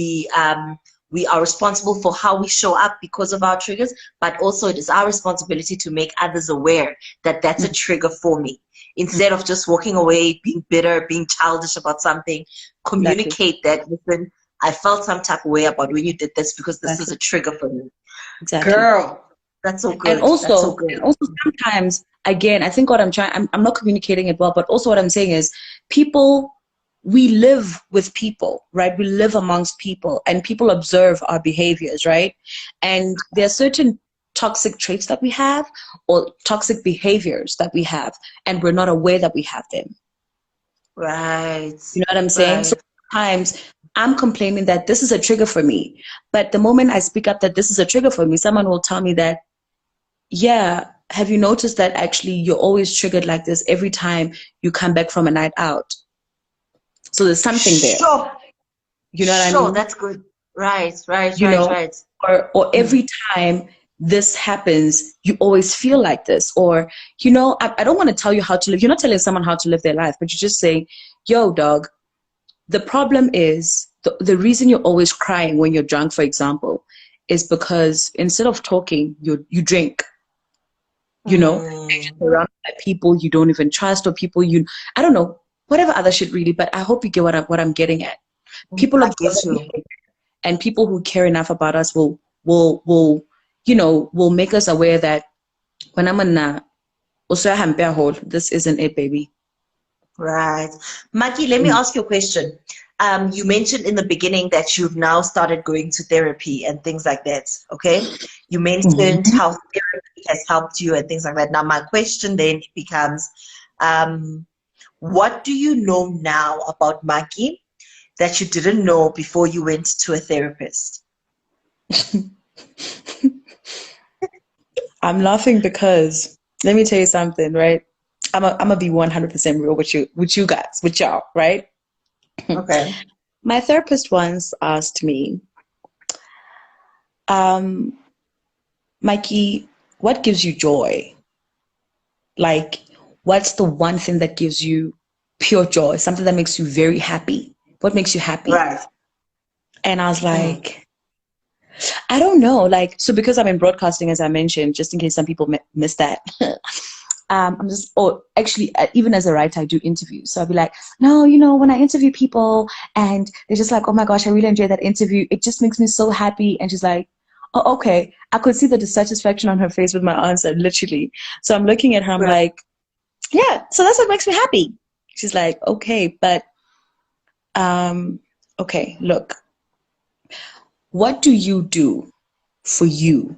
we are responsible for how we show up because of our triggers, but also it is our responsibility to make others aware that that's a Mhm. trigger for me. Mhm. Instead of just walking away, being bitter, being childish about something, Exactly, communicate that, listen, I felt some type of way about when you did this because this is a exactly, trigger for me. exactly. Girl, that's so And good. That's so also, good. and also sometimes, again, I think what I'm not communicating it well, but also what I'm saying is people, we live with people, right? We live amongst people and people observe our behaviors, right? And there are certain toxic traits that we have or toxic behaviors that we have, and we're not aware that we have them. Right. You know what I'm saying? So Right. sometimes I'm complaining that this is a trigger for me. But the moment I speak up that this is a trigger for me, someone will tell me that, yeah, have you noticed that actually you're always triggered like this every time you come back from a night out? So there's something there. Sure. You know what I Sure. mean? That's good. Right. Right. You Right. know, Right. or Mm. every time this happens, you always feel like this. Or, you know, I don't want to tell you how to live. You're not telling someone how to live their life, but you just say, yo, dog, the problem is the reason you're always crying when you're drunk, for example, is because instead of talking, you drink. You know, you're just Mm. surrounded by people you don't even trust, or people you, I don't know, whatever other shit really. But I hope you get what I'm getting at. People I observe get our you. behavior, and people who care enough about us will will make us aware that when I'm in this isn't it, baby. Right. Maki, let me Mm. ask you a question. You mentioned in the beginning that you've now started going to therapy and things like that. Okay. You mentioned Mhm. how therapy has helped you and things like that. Now, my question then becomes, um, what do you know now about Maki that you didn't know before you went to a therapist? I'm laughing because let me tell you something, right? I'm gonna be 100% real with you guys, with y'all, right? Okay. My therapist once asked me, um, Mikey, what gives you joy? Like, what's the one thing that gives you pure joy? Something that makes you very happy. What makes you happy? Right. And I was Mm. like, I don't know. Like, so because I'm in broadcasting, as I mentioned, just in case some people missed that, I'm just, or actually, even as a writer, I do interviews. So I'll be like, no, you know, when I interview people and they're just like, oh my gosh, I really enjoyed that interview. It just makes me so happy. And she's like, oh, okay. I could see the dissatisfaction on her face with my answer, literally. So I'm looking at her, I'm Right. like, yeah, so that's what makes me happy. She's like, okay, but, okay, look, what do you do for you?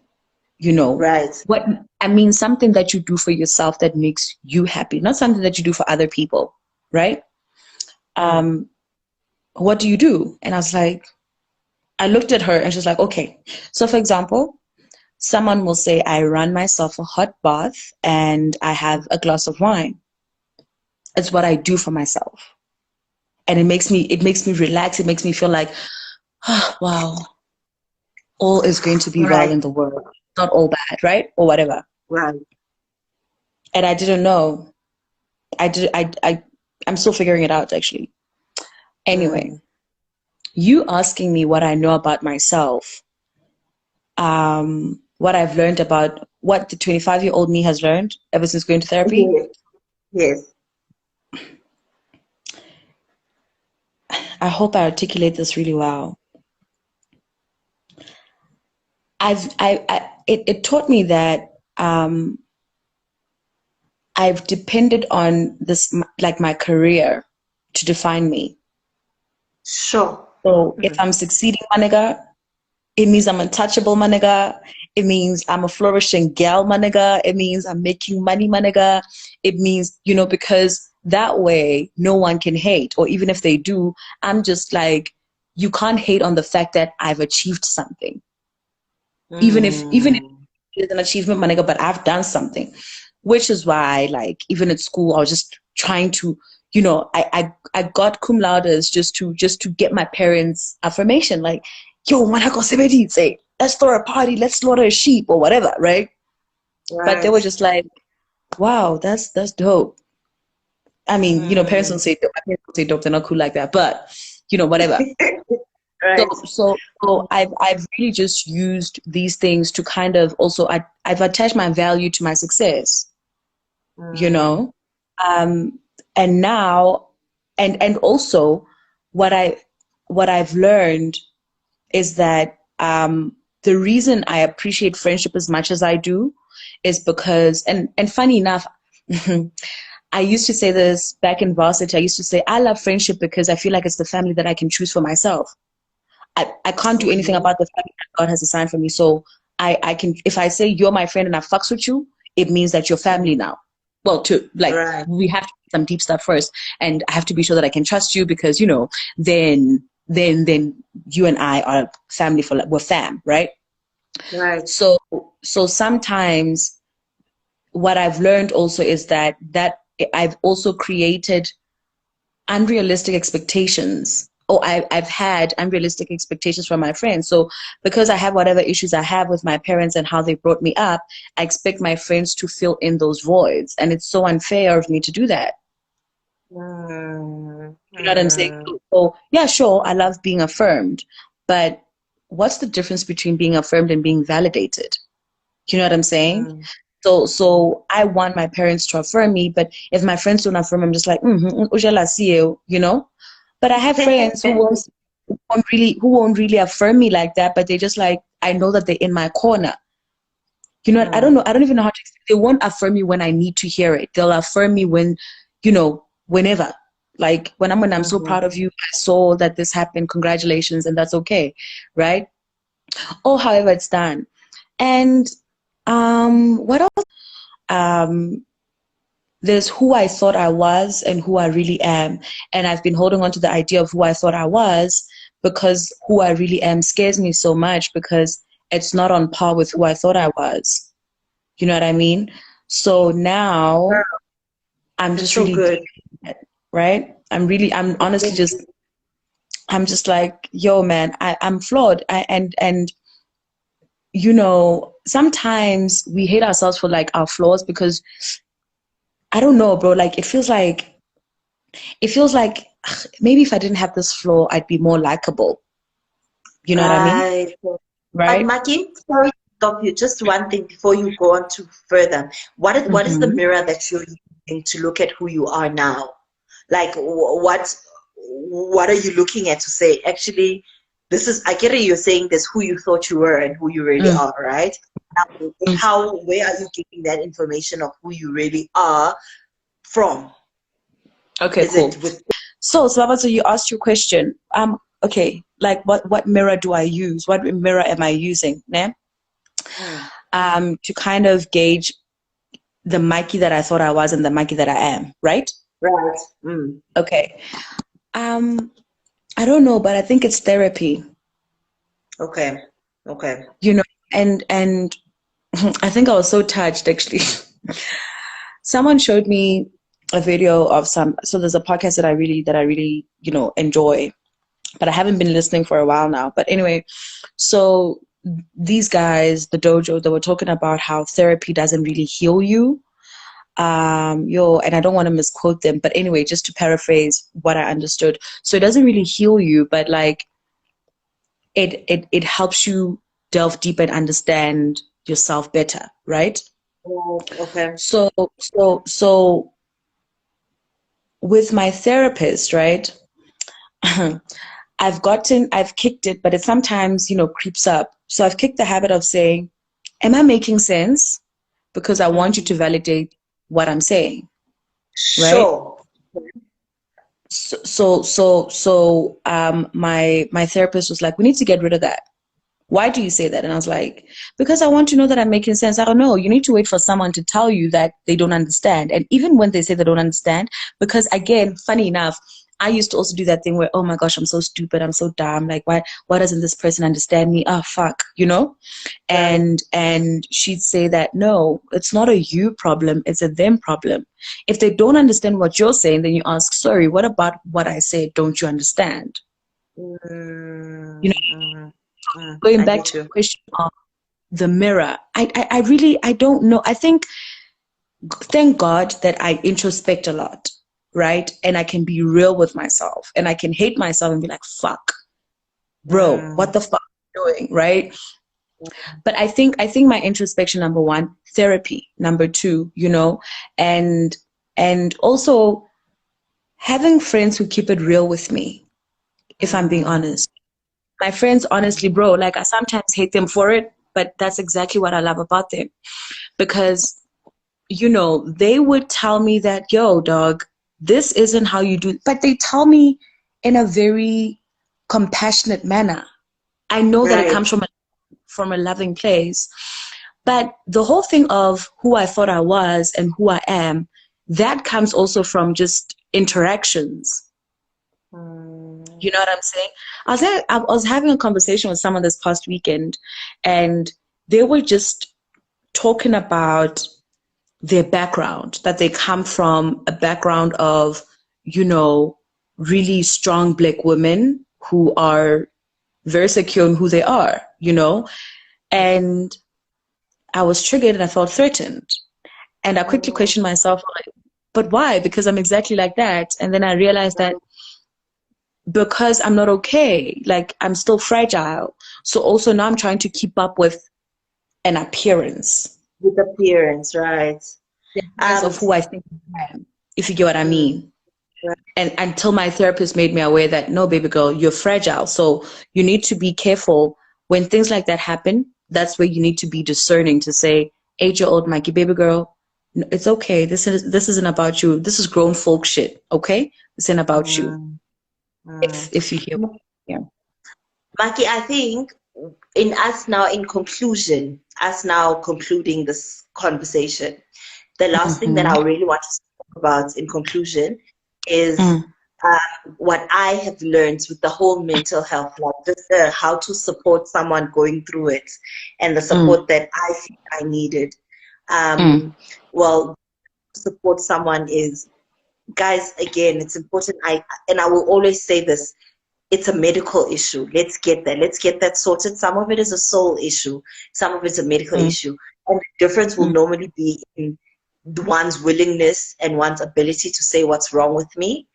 you know, Right. what I mean, something that you do for yourself that makes you happy, not something that you do for other people, right? What do you do? And I was like, I looked at her and she's like, okay. So for example, someone will say, I run myself a hot bath and I have a glass of wine. It's what I do for myself. And it makes me relax. It makes me feel like, oh, wow, all is going to be well Right. in the world. Not all bad, right? Or whatever. Right. And I didn't know. I'm still figuring it out actually. Anyway, you asking me what I know about myself, what I've learned about what the 25-year-old me has learned ever since going to therapy. Yes. Yes. I hope I articulate this really well. It taught me that I've depended on this, like my career, to define me. Sure. So if I'm succeeding, my nigga, it means I'm untouchable, my nigga. It means I'm a flourishing gal, my nigga. It means I'm making money, my nigga. It means, because that way no one can hate. Or even if they do, I'm just like, you can't hate on the fact that I've achieved something. Even if it's an achievement, my nigga, but I've done something. Which is why, like, even at school, I was just trying to, I got cum laudes just to get my parents' affirmation. Like, yo, manako sebeditse, let's throw a party, let's slaughter a sheep or whatever, right? But they Right. were just like, wow, that's dope. I mean, parents don't say dope. My parents don't say dope. They're not cool like that. But whatever. So, Right. so I've really just used these things to kind of also I've attached my value to my success, you know, and now and also what I've learned is that the reason I appreciate friendship as much as I do is because and funny enough. I used to say this back in varsity. I used to say I love friendship because I feel like it's the family that I can choose for myself. I can't do anything about the family that God has assigned for me. So I can, if I say you're my friend and I fucks with you, it means that you're family now. Well, Right. we have to do some deep stuff first, and I have to be sure that I can trust you because then you and I are family for we're fam, right? Right. So sometimes what I've learned also is that I've also created unrealistic expectations. I've had unrealistic expectations from my friends. So because I have whatever issues I have with my parents and how they brought me up, I expect my friends to fill in those voids. And it's so unfair of me to do that. You know what I'm saying? So yeah, sure, I love being affirmed. But what's the difference between being affirmed and being validated? You know what I'm saying? So I want my parents to affirm me, but if my friends don't affirm, I'm just like, ujala see you. But I have friends who won't really affirm me like that, but they just like, I know that they're in my corner. You know what? I don't know. I don't even know how to explain. They won't affirm me when I need to hear it. They'll affirm me whenever. Like when I'm so proud of you, I saw that this happened. Congratulations, and that's okay, right? Or however it's done. And what else? Um, there's who I thought I was and who I really am. And I've been holding on to the idea of who I thought I was because who I really am scares me so much because it's not on par with who I thought I was. You know what I mean? So now I'm That's just so really good. dealing with it, right? I'm honestly I'm just like, yo, man, I'm flawed. And sometimes we hate ourselves for like our flaws because I don't know, bro. Like it feels like ugh, maybe if I didn't have this flaw, I'd be more likable. You know what I mean? Right. But Right? Maki, sorry to stop you. Just one thing before you go on to further. What is the Mm-hmm. mirror that you're using to look at who you are now? Like what are you looking at to say, actually, this is, I get it, you're saying this who you thought you were and who you really are, right? Now, where are you getting that information of who you really are from? Okay, Is cool. it with So Sebabatso, you asked your question. Okay, like what mirror do I use? What mirror am I using? Ne? to kind of gauge the Mikey that I thought I was and the Mikey that I am, right? Right. Mm. Okay. I don't know, but I think it's therapy, Okay. Okay. you know, and I think I was so touched actually. Someone showed me a video of so there's a podcast that I really, enjoy, but I haven't been listening for a while now. But anyway, so these guys, the dojo, they were talking about how therapy doesn't really heal you. And I don't want to misquote them, but anyway, just to paraphrase what I understood. So it doesn't really heal you, but like it helps you delve deep and understand yourself better, right? Okay. So with my therapist, right? I've kicked it, but it sometimes, creeps up. So I've kicked the habit of saying, am I making sense? Because I want you to validate what I'm saying, right? Sure. My therapist was like, we need to get rid of that. Why do you say that? And I was like, because I want to know that I'm making sense. I don't know. You need to wait for someone to tell you that they don't understand. And even when they say they don't understand, because again, funny enough, I used to also do that thing where, oh my gosh, I'm so stupid. I'm so dumb. Like, why doesn't this person understand me? Oh, fuck, Right. And she'd say that, no, it's not a you problem. It's a them problem. If they don't understand what you're saying, then you ask, sorry, what about what I said? Don't you understand? You know, going I back get to the you. question of the mirror, I really, I don't know. I think, thank God that I introspect a lot, right? And I can be real with myself and I can hate myself and be like, fuck, bro, what Mm. the fuck are you doing, right? But I think my introspection, number one, therapy, number two, and also having friends who keep it real with me, if I'm being Mm. honest. My friends, honestly, bro, like I sometimes hate them for it, but that's exactly what I love about them. Because, they would tell me that, yo, dog, this isn't how you do, but they tell me in a very compassionate manner. I know that it Right. comes from a loving place. But the whole thing of who I thought I was and who I am, that comes also from just interactions. Mm. You know what I'm saying? I was having a conversation with someone this past weekend, and they were just talking about their background, that they come from a background of, really strong Black women who are very secure in who they are, and I was triggered and I felt threatened. And I quickly Mm. questioned myself, like, but why? Because I'm exactly like that. And then I realized that because I'm not okay, like I'm still fragile. So also now I'm trying to keep up with an appearance, With appearance, right? the appearance Um. of who I think I am, if you get what I Mm. mean. And until my therapist made me aware that, no, baby girl, you're fragile. So you need to be careful when things like that happen. That's where you need to be discerning to say, 8-year-old Mikey, baby girl, it's okay. This isn't about you. This is grown folk shit. Okay, this ain't about you. Mm. Mm. If you hear, yeah. Maki, I think in us now, in conclusion, us now concluding this conversation, the last thing that Mm-hmm. I really want to talk about in conclusion is Mm, what I have learned with the whole mental health, like just how to support someone going through it and the mm, support that I feel I needed. mm, Well, support someone is, guys, again, it's important. And I will always say this, it's a medical issue. Let's get that. Let's get that sorted. Some of it is a soul issue. Some of it's a medical mm, issue. And the difference will mm, normally be in one's willingness and one's ability to say what's wrong with me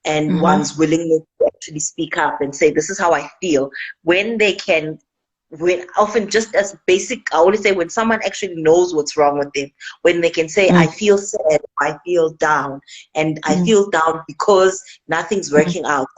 and one's mm-hmm. willingness to actually speak up and say, this is how I feel. When they can, when often just as basic, I always say when someone actually knows what's wrong with them, when they can say, I Mm, feel sad, I feel down, and I mm, feel down because nothing's mm, working out.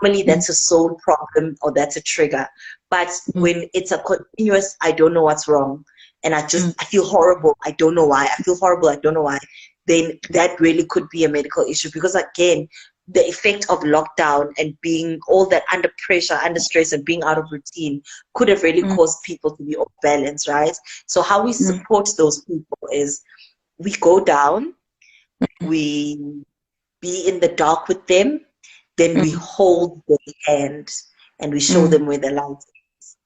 Normally mm, that's a soul problem or that's a trigger. But mm, when it's a continuous, I don't know what's wrong, and mm, I feel horrible, I don't know why, I feel horrible, I don't know why, then that really could be a medical issue. Because again, the effect of lockdown and being all that under pressure, under stress, and being out of routine could have really caused people to be off balance, right? So how we support those people is we go down, we be in the dark with them, then we hold their hand and we show them where the light is.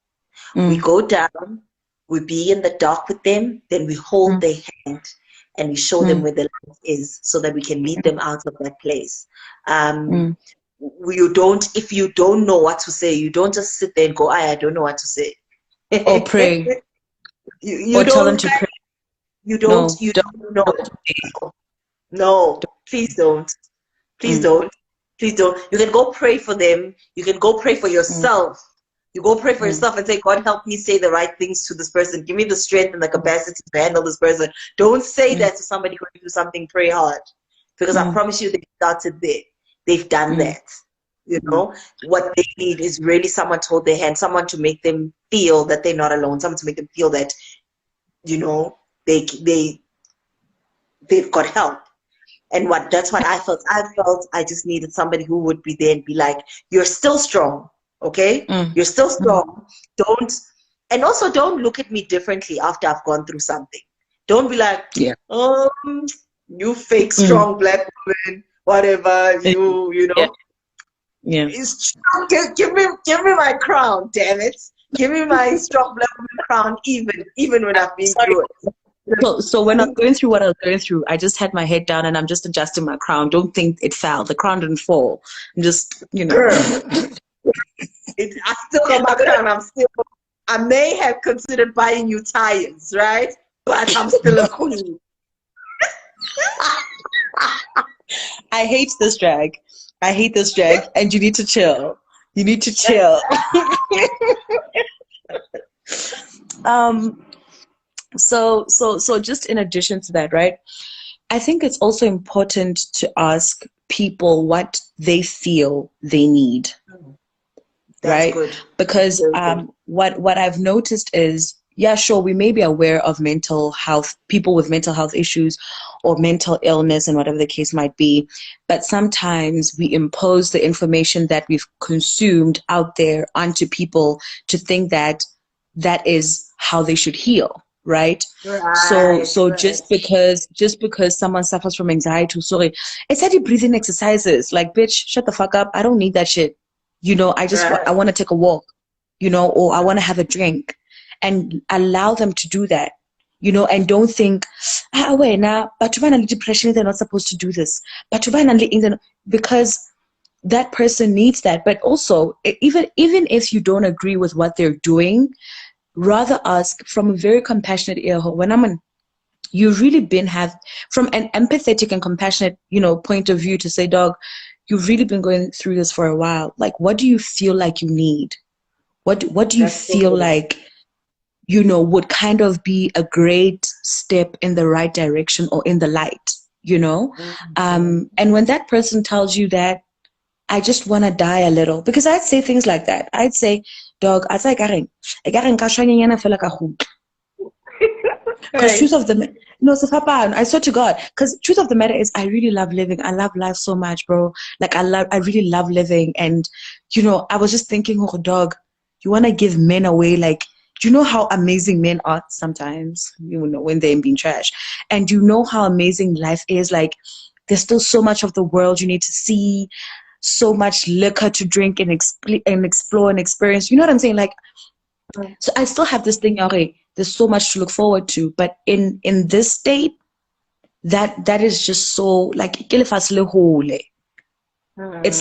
We go down, we be in the dark with them, then we hold their hand and we show them where the light is so that we can lead them out of that place. If you don't know what to say, you don't just sit there and go, I don't know what to say. Or pray. You or don't, tell them to pray. you don't know. No, please don't. Please don't. Please don't. You can go pray for them. You can go pray for yourself. You go pray for yourself and say, God, help me say the right things to this person. Give me the strength and the capacity to handle this person. Don't say that to somebody going through something. Pray hard. Because I promise you, they started there. They've done that. You know, what they need is really someone to hold their hand, someone to make them feel that they're not alone, someone to make them feel that, you know, they've got help. And that's what I felt. I just needed somebody who would be there and be like, you're still strong, okay? You're still strong. And also don't look at me differently after I've gone through something. Don't be like, you fake strong black woman, whatever, you know. Yeah. Give me my crown, damn it. Give me my strong black woman crown, even when I've been through it. So when I was going through what I was going through, I just had my head down and I'm just adjusting my crown. Don't think it fell. The crown didn't fall. I'm just, you know. I still got my crown. I may have considered buying you tires, right? But I'm still a queen. I hate this drag. And you need to chill. You need to chill. So just in addition to that, right? I think it's also important to ask people what they feel they need. That's right? good. Because what I've noticed is, yeah, sure, we may be aware of mental health, people with mental health issues or mental illness and whatever the case might be, but sometimes we impose the information that we've consumed out there onto people to think that that is how they should heal. Right. So just because someone suffers from anxiety, sorry, it's like breathing exercises. Like, bitch, shut the fuck up. I don't need that shit. You know, I want to take a walk, you know, or I want to have a drink, and allow them to do that, you know, and don't think, wait, now, but depression, they're not supposed to do this. But because that person needs that. But also, even if you don't agree with what they're doing, rather ask from a very compassionate ear. When you really from an empathetic and compassionate, you know, point of view to say, dog, you've really been going through this for a while. Like, what do you feel like you need? What do you feel like, you know, would kind of be a great step in the right direction or in the light, you know? And when that person tells you that, I just want to die a little, because I'd say things like that. I'd say, dog, I say, because truth of the no, I swear to God, because truth of the matter is, I really love living. I love life so much, bro. Like, I really love living. And, you know, I was just thinking, oh, dog, you want to give men away? Like, do you know how amazing men are sometimes, you know, when they're being trash? And you know how amazing life is? Like, there's still so much of the world you need to see, so much liquor to drink and explore and experience. You know what I'm saying? Like, so I still have this thing, okay, there's so much to look forward to. But in this state, that is just so, like, it's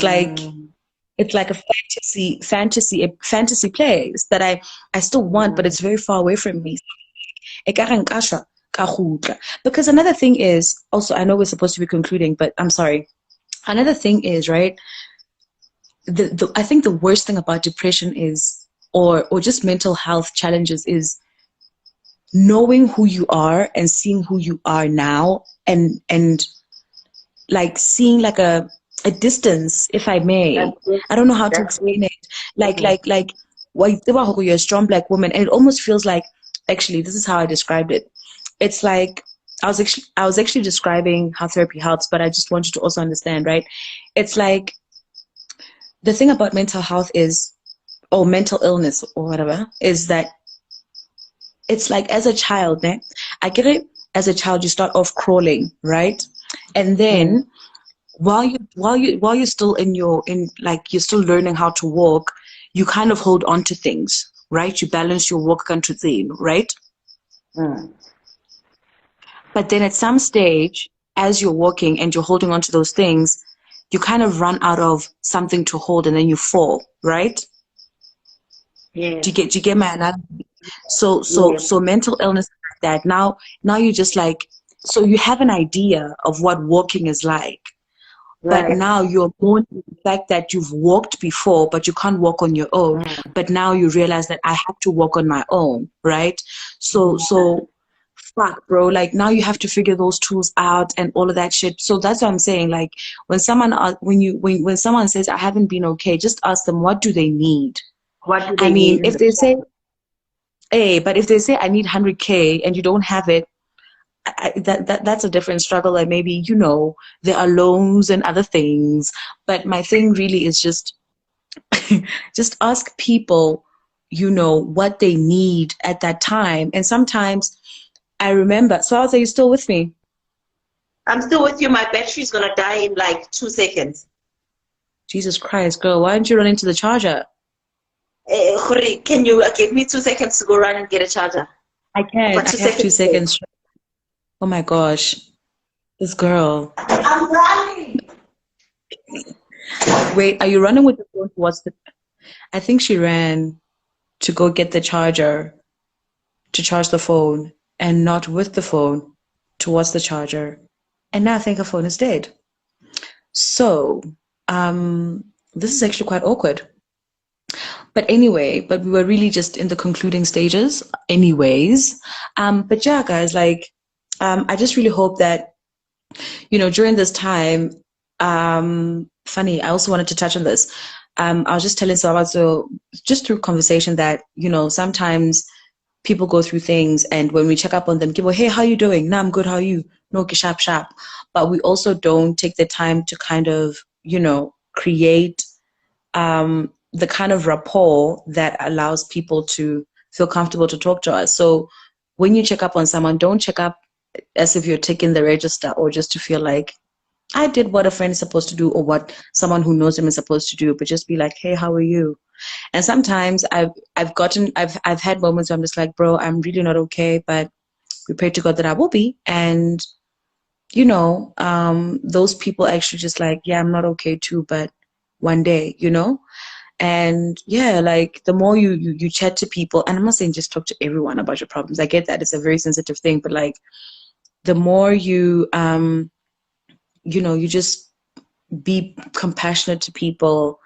like a fantasy place that I still want, but it's very far away from me. Because another thing is, also, I know we're supposed to be concluding, but I'm sorry. Another thing is, right, I think the worst thing about depression is, or just mental health challenges, is knowing who you are and seeing who you are now, and like seeing like a distance, if I may. I don't know how to explain it. Like you're a strong black woman, and it almost feels like, actually, this is how I described it. It's like I was actually describing how therapy helps, but I just want you to also understand, right? it's like the thing about mental health is, or mental illness or whatever, is that it's like as a child, I get it. As a child, you start off crawling, right? And Mm. then while you're still in like you're still learning how to walk, you kind of hold on to things, right? You balance your walk onto thing, right? Mm. But then at some stage, as you're walking and you're holding on to those things, you kind of run out of something to hold and then you fall, right? Yes. Do you get my analogy? So Yes. mental illness is like that. Now you just like, so you have an idea of what walking is like, but Right. now you're mourning the fact that you've walked before, but you can't walk on your own. Mm. But now you realize that I have to walk on my own, right? So fuck, bro. Like now you have to figure those tools out and all of that shit. So that's what I'm saying. Like when someone when someone says I haven't been okay, just ask them what do they need. What do I they mean, need in if the they chat? say, hey, but if they say I need 100K and you don't have it, that's a different struggle. Like maybe, there are loans and other things. But my thing really is just just ask people, what they need at that time. And sometimes I remember, so are you still with me? I'm still with you. My battery's gonna die in like 2 seconds. Jesus Christ, girl, why don't you run into the charger? Khuri, can you give me 2 seconds to go run and get a charger? I I've can. got I two have two seconds left. seconds. Oh my gosh, this girl. I'm running. Wait, are you running with the phone towards the? I think she ran to go get the charger to charge the phone and not with the phone towards the charger. And now I think her phone is dead. So, um, this is actually quite awkward. But anyway, but we were really just in the concluding stages, anyways. But yeah, guys, like, I just really hope that, during this time, funny, I also wanted to touch on this. I was just telling Sababatso, just through conversation that, sometimes people go through things and when we check up on them, give, hey, how you doing? No, I'm good. How are you? No, okay, sharp, sharp. But we also don't take the time to kind of, create the kind of rapport that allows people to feel comfortable to talk to us. So when you check up on someone, don't check up as if you're taking the register or just to feel like I did what a friend is supposed to do or what someone who knows them is supposed to do, but just be like, hey, how are you? And sometimes I've had moments where I'm just like, bro, I'm really not okay, but we pray to God that I will be. And those people actually just like, yeah, I'm not okay too, but one day. And yeah, like the more you chat to people, and I'm not saying just talk to everyone about your problems. I get that it's a very sensitive thing, but like the more you just be compassionate to people,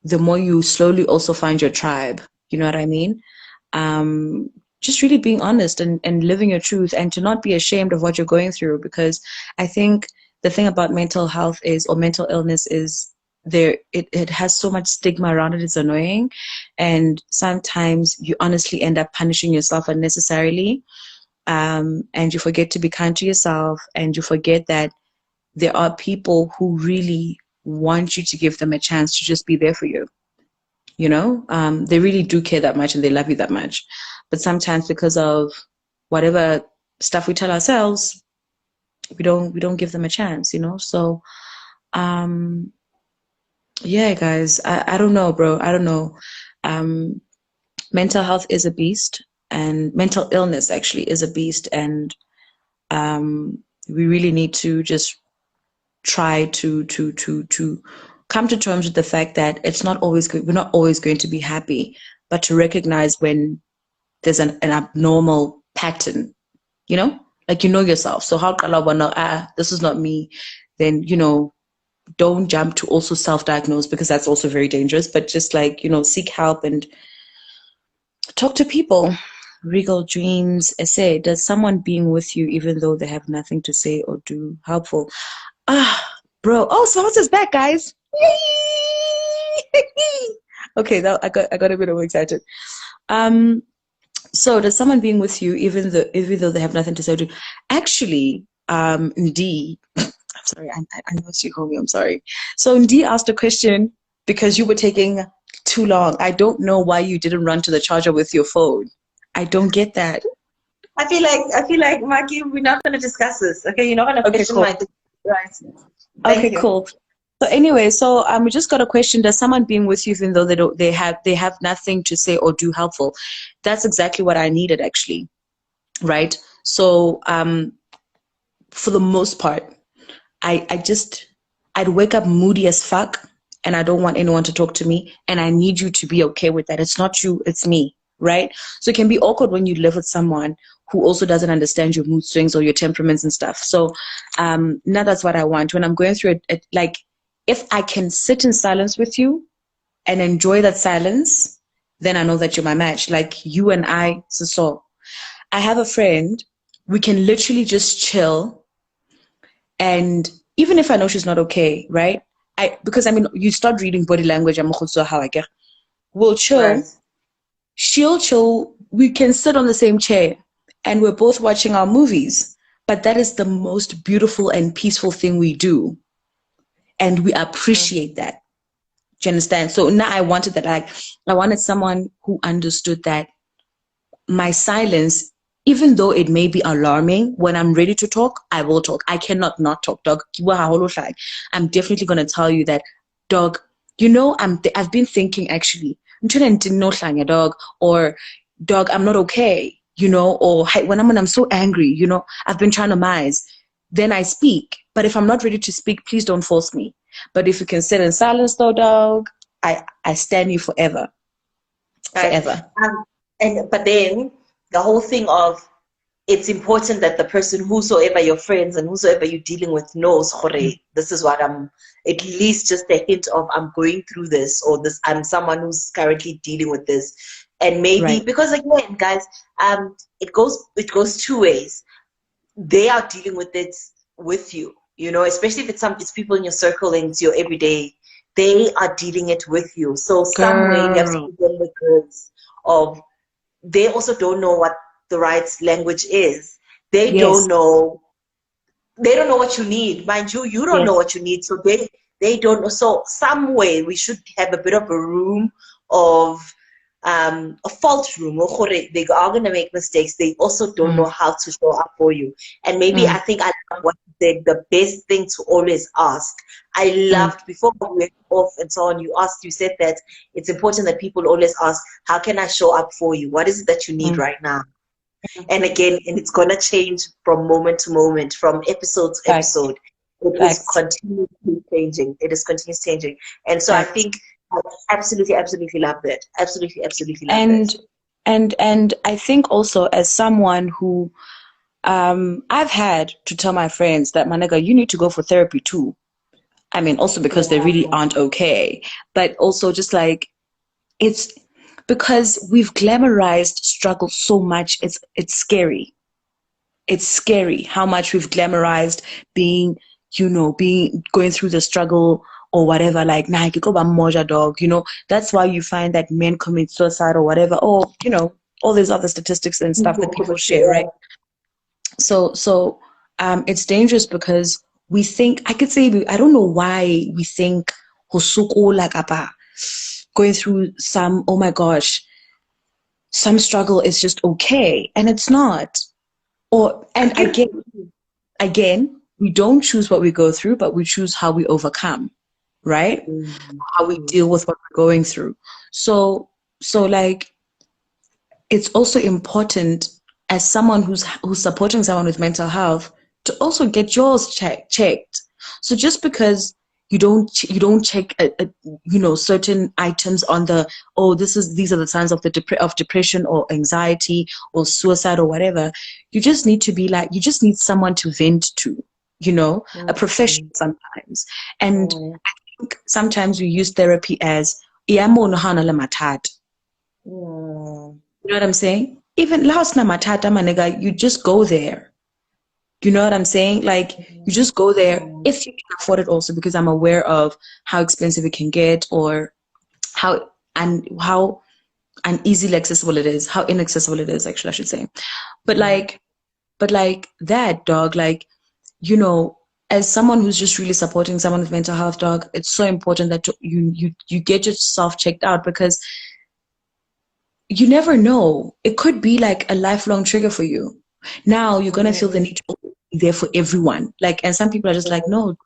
the more you slowly also find your tribe. You know what I mean? Um, just really being honest and living your truth and to not be ashamed of what you're going through. Because I think the thing about mental health is, or mental illness is, it has so much stigma around it. It's annoying. And sometimes you honestly end up punishing yourself unnecessarily. And you forget to be kind to yourself, and you forget that there are people who really want you to give them a chance to just be there for you. They really do care that much and they love you that much. But sometimes because of whatever stuff we tell ourselves, we don't give them a chance. So um yeah, guys, I don't know, bro. I don't know. um Mental health is a beast, and mental illness actually is a beast, and we really need to just try to come to terms with the fact that we're not always going to be happy, but to recognize when there's an abnormal pattern, like yourself. So how this is not me, then don't jump to also self-diagnose, because that's also very dangerous. But just like seek help and talk to people. Regal Dreams essay: does someone being with you even though they have nothing to say or do helpful? Bro. Oh, Smalls is back, guys. Yay! Okay, now I got a bit overexcited. Um, so does someone being with you even though they have nothing to say to? Actually, D, sorry, I lost you, homie. I'm sorry. So Ndi asked a question because you were taking too long. I don't know why you didn't run to the charger with your phone. I don't get that. I feel like Maki, we're not gonna discuss this. Okay, you're not gonna Okay, question cool. my right. Okay, Thank you. cool. So anyway, we just got a question. Does someone being with you even though they have nothing to say or do helpful? That's exactly what I needed actually. Right? So for the most part, I'd wake up moody as fuck and I don't want anyone to talk to me. And I need you to be okay with that. It's not you, it's me. Right? So it can be awkward when you live with someone who also doesn't understand your mood swings or your temperaments and stuff. So now that's what I want. When I'm going through it, like if I can sit in silence with you and enjoy that silence, then I know that you're my match. Like you and I, so I have a friend, we can literally just chill. And even if I know she's not okay, right? Because I mean, you start reading body language, I'm how I get. We'll Right. chill, she'll chill, we can sit on the same chair and we're both watching our movies. But that is the most beautiful and peaceful thing we do. And we appreciate that. Do you understand? So now I wanted that, like, I wanted someone who understood that my silence, even though it may be alarming, when I'm ready to talk, I will talk. I cannot not talk, dog. I'm definitely going to tell you that, dog, I've been thinking actually, dog, or dog, I'm not okay, or hey, when I'm so angry, I've been trying to minimize. Then I speak. But if I'm not ready to speak, please don't force me. But if you can sit in silence though, dog, I stand you forever. Right. Forever. But then the whole thing of it's important that the person, whosoever your friends and whosoever you're dealing with, knows, Hore, this is what I'm, at least just a hint of I'm going through this, or this, I'm someone who's currently dealing with this. And maybe, Right. because again, guys, it goes two ways. They are dealing with it with you, especially if it's people in your circle and it's your everyday, they are dealing it with you. So some way you have to Girl. give them the goods of, they also don't know what the right language is. They Yes. don't know. They don't know what you need, mind you. You don't know Yes. what you need, so they don't know. So some way we should have a bit of a room of a fault room. They are going to make mistakes. They also don't Mm, know how to show up for you. And maybe I mm, think I love what you said. The best thing to always ask. I mm, loved before we went off and so on. You said that it's important that people always ask, how can I show up for you? What is it that you need mm. right now? And again, and it's going to change from moment to moment, from episode to Facts. episode. It is Facts. continuously changing. It is continuously changing. And so I Facts. think I absolutely, absolutely love that. Absolutely, absolutely love that. And and I think also as someone who I've had to tell my friends that my nigga, you need to go for therapy too. I mean, also because they really Yeah. aren't okay, but also just like it's because we've glamorized struggle so much. It's scary. It's scary how much we've glamorized being, being going through the struggle or whatever. Like, nah, you go by moja dog. That's why you find that men commit suicide or whatever. Or all these other statistics and stuff that people share, right? So it's dangerous because we think, I could say, I don't know why we think hosuko like apa going through some, oh my gosh, some struggle is just okay, and it's not. Or I and get again, we don't choose what we go through, but we choose how we overcome, right? How we deal with what we're going through. So like it's also important as someone who's supporting someone with mental health to also get yours checked. So just because you don't check certain items on the, oh, these are the signs of of depression or anxiety or suicide or whatever, you just need to be like, you just need someone to vent to, a professional sometimes. And I think sometimes we use therapy as you know what I'm saying? Even last matata manega, you just go there. You know what I'm saying? Like you just go there if you can afford it also, because I'm aware of how expensive it can get, or how uneasily accessible it is, how inaccessible it is, actually, I should say. But like that dog, like, you know, as someone who's just really supporting someone with mental health, dog, it's so important that you get yourself checked out, because you never know. It could be like a lifelong trigger for you. Now you're gonna feel the need to be there for everyone. Like, and some people are just like, no,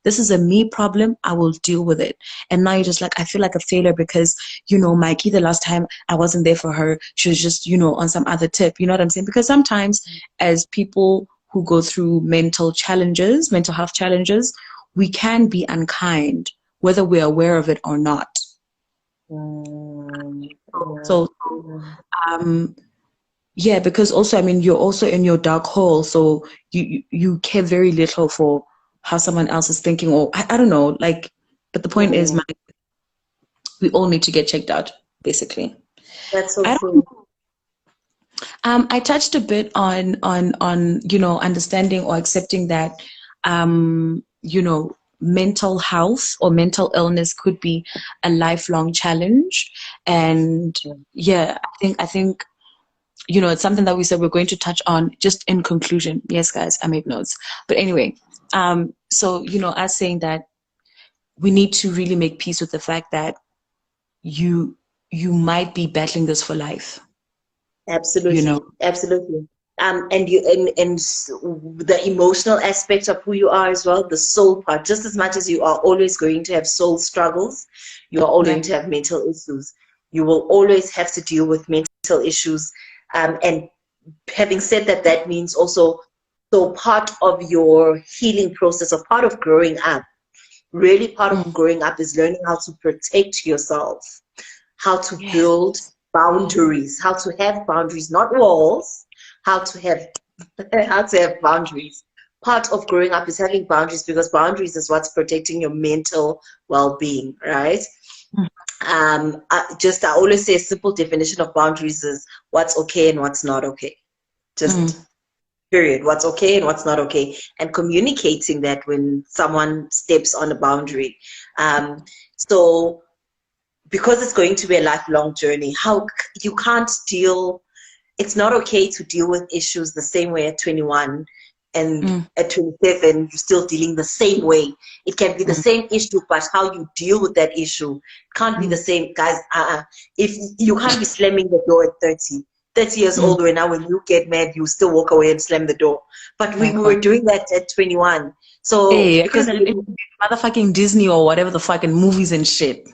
this is a me problem. I will deal with it. And now you're just like, I feel like a failure because, Mikey, the last time I wasn't there for her, she was just, on some other tip. You know what I'm saying? Because sometimes as people who go through mental challenges, mental health challenges, we can be unkind, whether we're aware of it or not. So, um, yeah, because also, I mean, you're also in your dark hole, so you care very little for how someone else is thinking, or I don't know, like, but the point is, we all need to get checked out, basically. That's so I don't true. I touched a bit on understanding or accepting that mental health or mental illness could be a lifelong challenge, and yeah, I think it's something that we said we're going to touch on just in conclusion. Yes, guys, I made notes. But anyway, so, us saying that we need to really make peace with the fact that you you might be battling this for life, you know. Absolutely, absolutely. And the emotional aspect of who you are as well, the soul part, just as much as you are always going to have soul struggles, you are always Yeah. going to have mental issues. You will always have to deal with mental issues. And having said that, that means also, so part of your healing process or part of growing up, really part of Mm. growing up is learning how to protect yourself, how to Yes. build boundaries, how to have boundaries, not walls, how to have how to have boundaries. Part of growing up is having boundaries, because boundaries is what's protecting your mental well-being, right? Mm. I always say a simple definition of boundaries is what's okay and what's not okay. Mm. Just period. What's okay and what's not okay, and communicating that when someone steps on a boundary. So because it's going to be a lifelong journey, how you can't deal, it's not okay to deal with issues the same way at 21, and Mm. at 27 you're still dealing the same way. It can be the Mm. same issue, but how you deal with that issue can't be the Mm. same, guys. If you can't be slamming the door at 30 years Mm. old, when now when you get mad you still walk away and slam the door, but we Like were what? doing that at 21. So Hey, I because guess it motherfucking Disney or whatever the fucking movies and shit.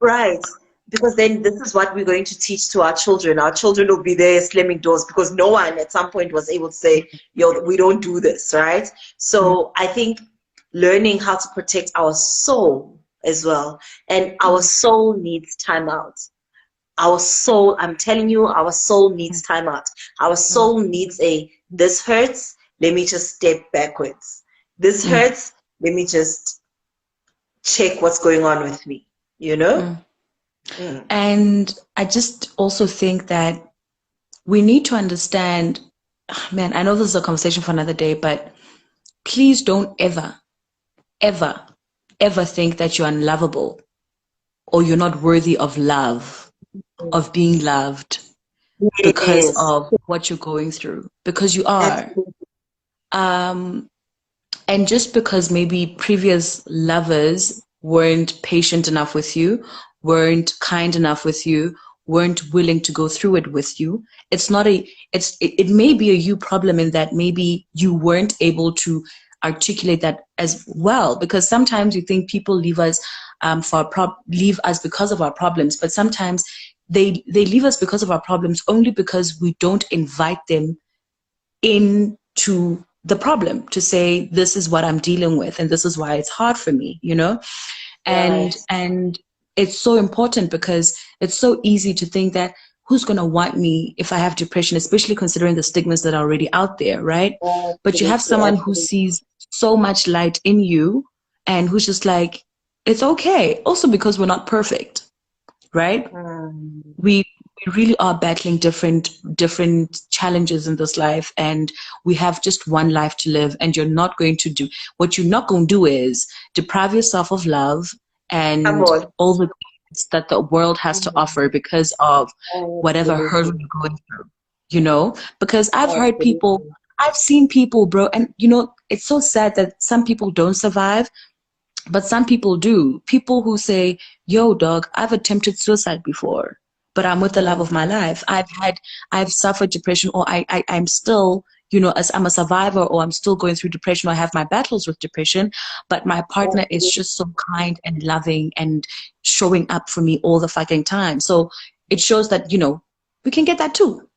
right. Because then this is what we're going to teach to our children. Our children will be there slamming doors because no one at some point was able to say, yo, we don't do this, right? Mm. So I think learning how to protect our soul as well. And our Mm. soul needs time out. Our soul, I'm telling you, our soul needs time out. Our Mm. soul needs this hurts, let me just step backwards. This Mm. hurts, let me just check what's going on with me, you know? Mm. Mm. And I just also think that we need to understand, man, I know this is a conversation for another day, but please don't ever, ever, ever think that you're unlovable or you're not worthy of love, of being loved because Yes, of what you're going through, because you are. absolutely. Um, and just because maybe previous lovers weren't patient enough with you, weren't kind enough with you, weren't willing to go through it with you, it's not a, it may be a you problem in that maybe you weren't able to articulate that as well. Because sometimes you think people leave us leave us because of our problems, but sometimes they leave us because of our problems only because we don't invite them into the problem to say, this is what I'm dealing with and this is why it's hard for me, Right. and it's so important because it's so easy to think that who's going to want me if I have depression, especially considering the stigmas that are already out there, right? But you have Absolutely, someone who absolutely. sees so much light in you and who's just like, it's okay, also because we're not perfect, right? Mm. We really are battling different challenges in this life, and we have just one life to live, and what you're not going to do is deprive yourself of love Come and on. all the things that the world has to offer Mm. because of whatever hurdle Absolutely, you're going through, because I've heard people absolutely. I've seen people, bro, and you know, it's so sad that some people don't survive, but some people do. People who say, yo, dog, I've attempted suicide before, but I'm with the love of my life. I've suffered depression, or I'm still, you know, as I'm a survivor, or I'm still going through depression, or I have my battles with depression, but my partner is just so kind and loving and showing up for me all the fucking time. So it shows that, you know, we can get that too.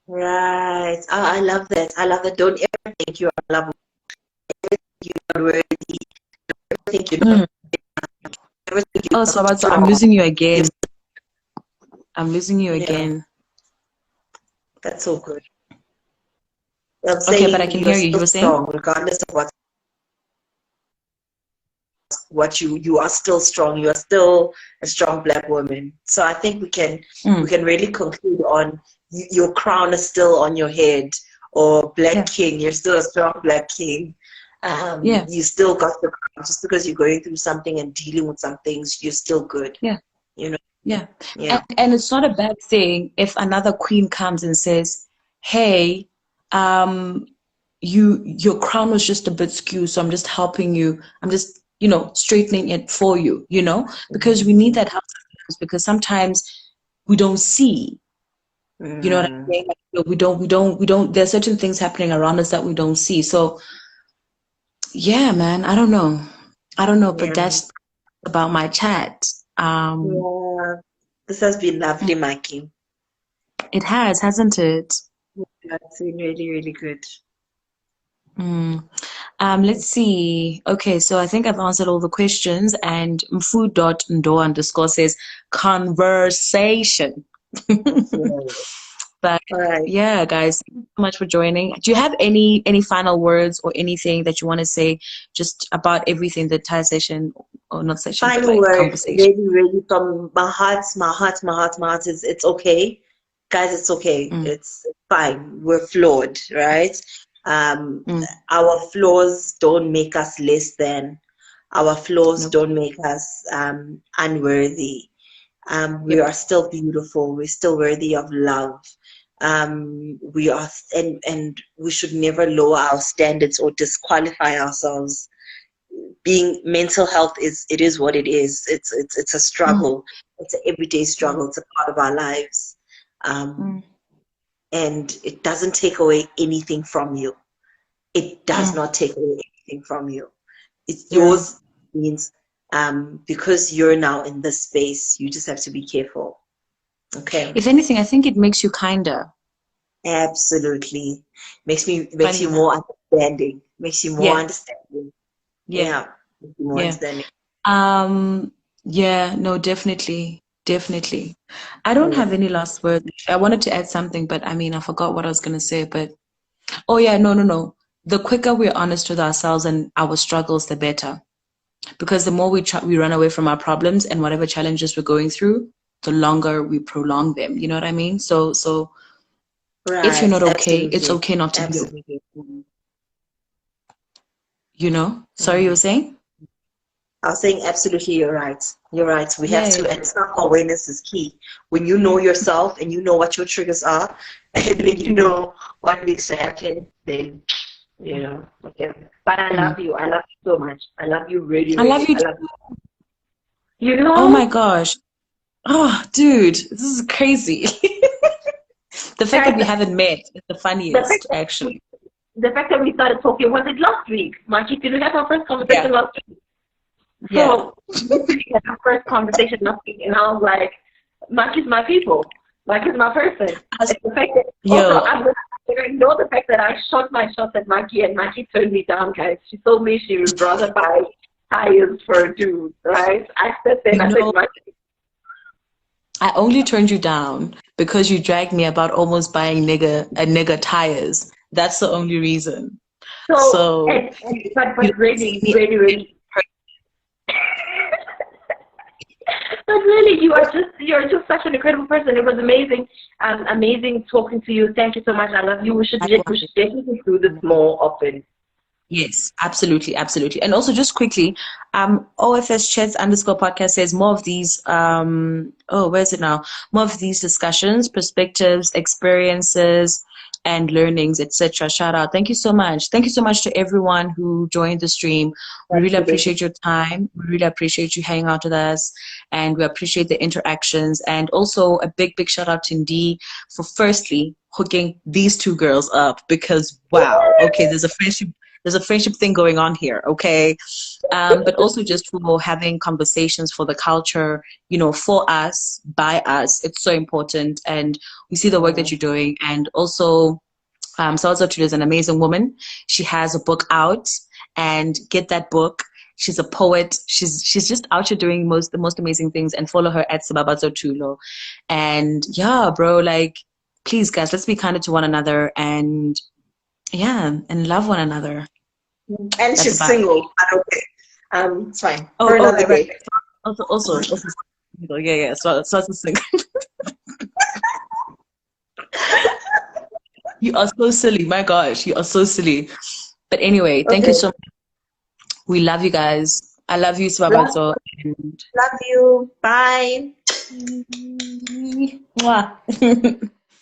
Right. Oh, I love that. I love that. Don't ever think you're unlovable. You're not worthy. Never think you're not. Mm. Never think Oh, you're not so I'm strong. losing you again. I'm losing you Yeah, again. that's so good. I'm Okay, but I saying can you are hear you. You still were saying? strong, regardless of what you are still strong. You are still a strong Black woman. So I think we Mm. can really conclude on your crown is still on your head, or Black Yeah, King. You're still a strong Black King. yeah, You still got the crown. Just because you're going through something and dealing with some things, you're still good. yeah. You know? Yeah. Yeah. And it's not a bad thing if another queen comes and says, "Hey, um, your crown was just a bit skewed, so I'm just helping you. I'm just, you know, straightening it for you, you know, because we need Mm-hmm. that help sometimes, because sometimes we don't see, you know what I'm Mm-hmm. saying? Like, you know, we don't, there are certain things happening around us that we don't see. So yeah, man, I don't know. I don't know, but Yeah. that's about my chat. Um, Yeah. This has been lovely, Mikey. it has, hasn't it? That's been really, really good. Mm. Let's see. Okay, so I think I've answered all the questions, and mfu.ndo underscore says conversation. Yeah. But All right. yeah, guys, thank you so much for joining. Do you have any final words or anything that you want to say just about everything, the entire session, or not session, but Final like word, conversation? really, really from my heart, my heart is it's okay. Guys, it's okay. Mm, It's fine. We're flawed, right? Um, mm, our flaws don't make us less than. Our flaws nope. don't make us unworthy. We Yep. are still beautiful. We're still worthy of love. We are, and we should never lower our standards or disqualify ourselves. Being mental health is, it is what it is. It's a Mm, struggle. It's an everyday mm, struggle. It's a part of our lives, um, mm, and it doesn't take away anything from you. It does mm. not take away anything from you. It's Yeah. yours. Means because you're now in this space, you just have to be careful. Okay. If anything, I think it makes you kinder. Absolutely. Makes Funny, you huh? more understanding. Makes you more Yeah. understanding. Yeah. Yeah. Makes you more Yeah. understanding. Yeah, no, definitely. Definitely. I don't have Mm. any last words. I wanted to add something, but I mean, I forgot what I was going to say. But oh, yeah, no, no, no. The quicker we're honest with ourselves and our struggles, the better. Because the more we run away from our problems and whatever challenges we're going through, the longer we prolong them. You know what I mean? So if you're Right. not okay, it's Absolutely. okay not to be okay. Absolutely. You know? Sorry, you were Mm. saying? I was saying absolutely you're right. You're right. We have Yeah, to, yeah. and self-awareness is key. When you know yourself and you know what your triggers are, and when you know what needs to happen, then okay. But I Mm. love you. I love you so much. I love you really, I love really. you. I love you. Oh my gosh. Oh, dude, this is crazy. The fact that Guys, we haven't met is the the fact funniest, that actually. the fact that we started talking, was it last week? Maki, did we have our first Yeah, conversation last week? yeah. So literally had our first conversation last week, and I was like, Maki's my people. Maki's my person. Us- It's the fact that also Yo, I'm gonna ignore the fact that I shot my shots at Maki and Maki turned me down, guys. She told me she would rather buy tires for a dude, right? I said then you I said know, Maki. I only turned you down because you dragged me about almost buying nigga tires. That's the only reason. So So and you but don't see really, me. really, really but really, you're just such an incredible person. It was amazing, amazing talking to you. Thank you so much. I love you. We should definitely do this more often. Yes, absolutely, absolutely. And also just quickly, OFS Chats underscore podcast says more of these where is it now? More of these discussions, perspectives, experiences, and learnings, etc. Shout out. Thank you so much. Thank you so much to everyone who joined the stream. We really appreciate your time. We really appreciate you hanging out with us, and we appreciate the interactions. And also a big, big shout out to Ndee for firstly hooking these two girls up, because wow, okay, there's a friendship thing going on here, okay? But also just for having conversations for the culture, you know, for us, by us. It's so important. And we see the work that you're doing. And also, Sebabatso Thulo is an amazing woman. She has a book out, and get that book. She's a poet. She's just out here doing the most amazing things, and follow her at Sebabatso Thulo. And yeah, bro, like, please guys, let's be kinder to one another, and yeah, and love one another. And That's she's about it. single, but okay. It's fine. Oh, For oh, another right. day. Also single. Yeah. So it's a single. You are so silly. My gosh, you are so silly. But anyway, thank you Okay. so much. We love you guys. I love you, Love, Sebabatso. And love you. Bye. mwah.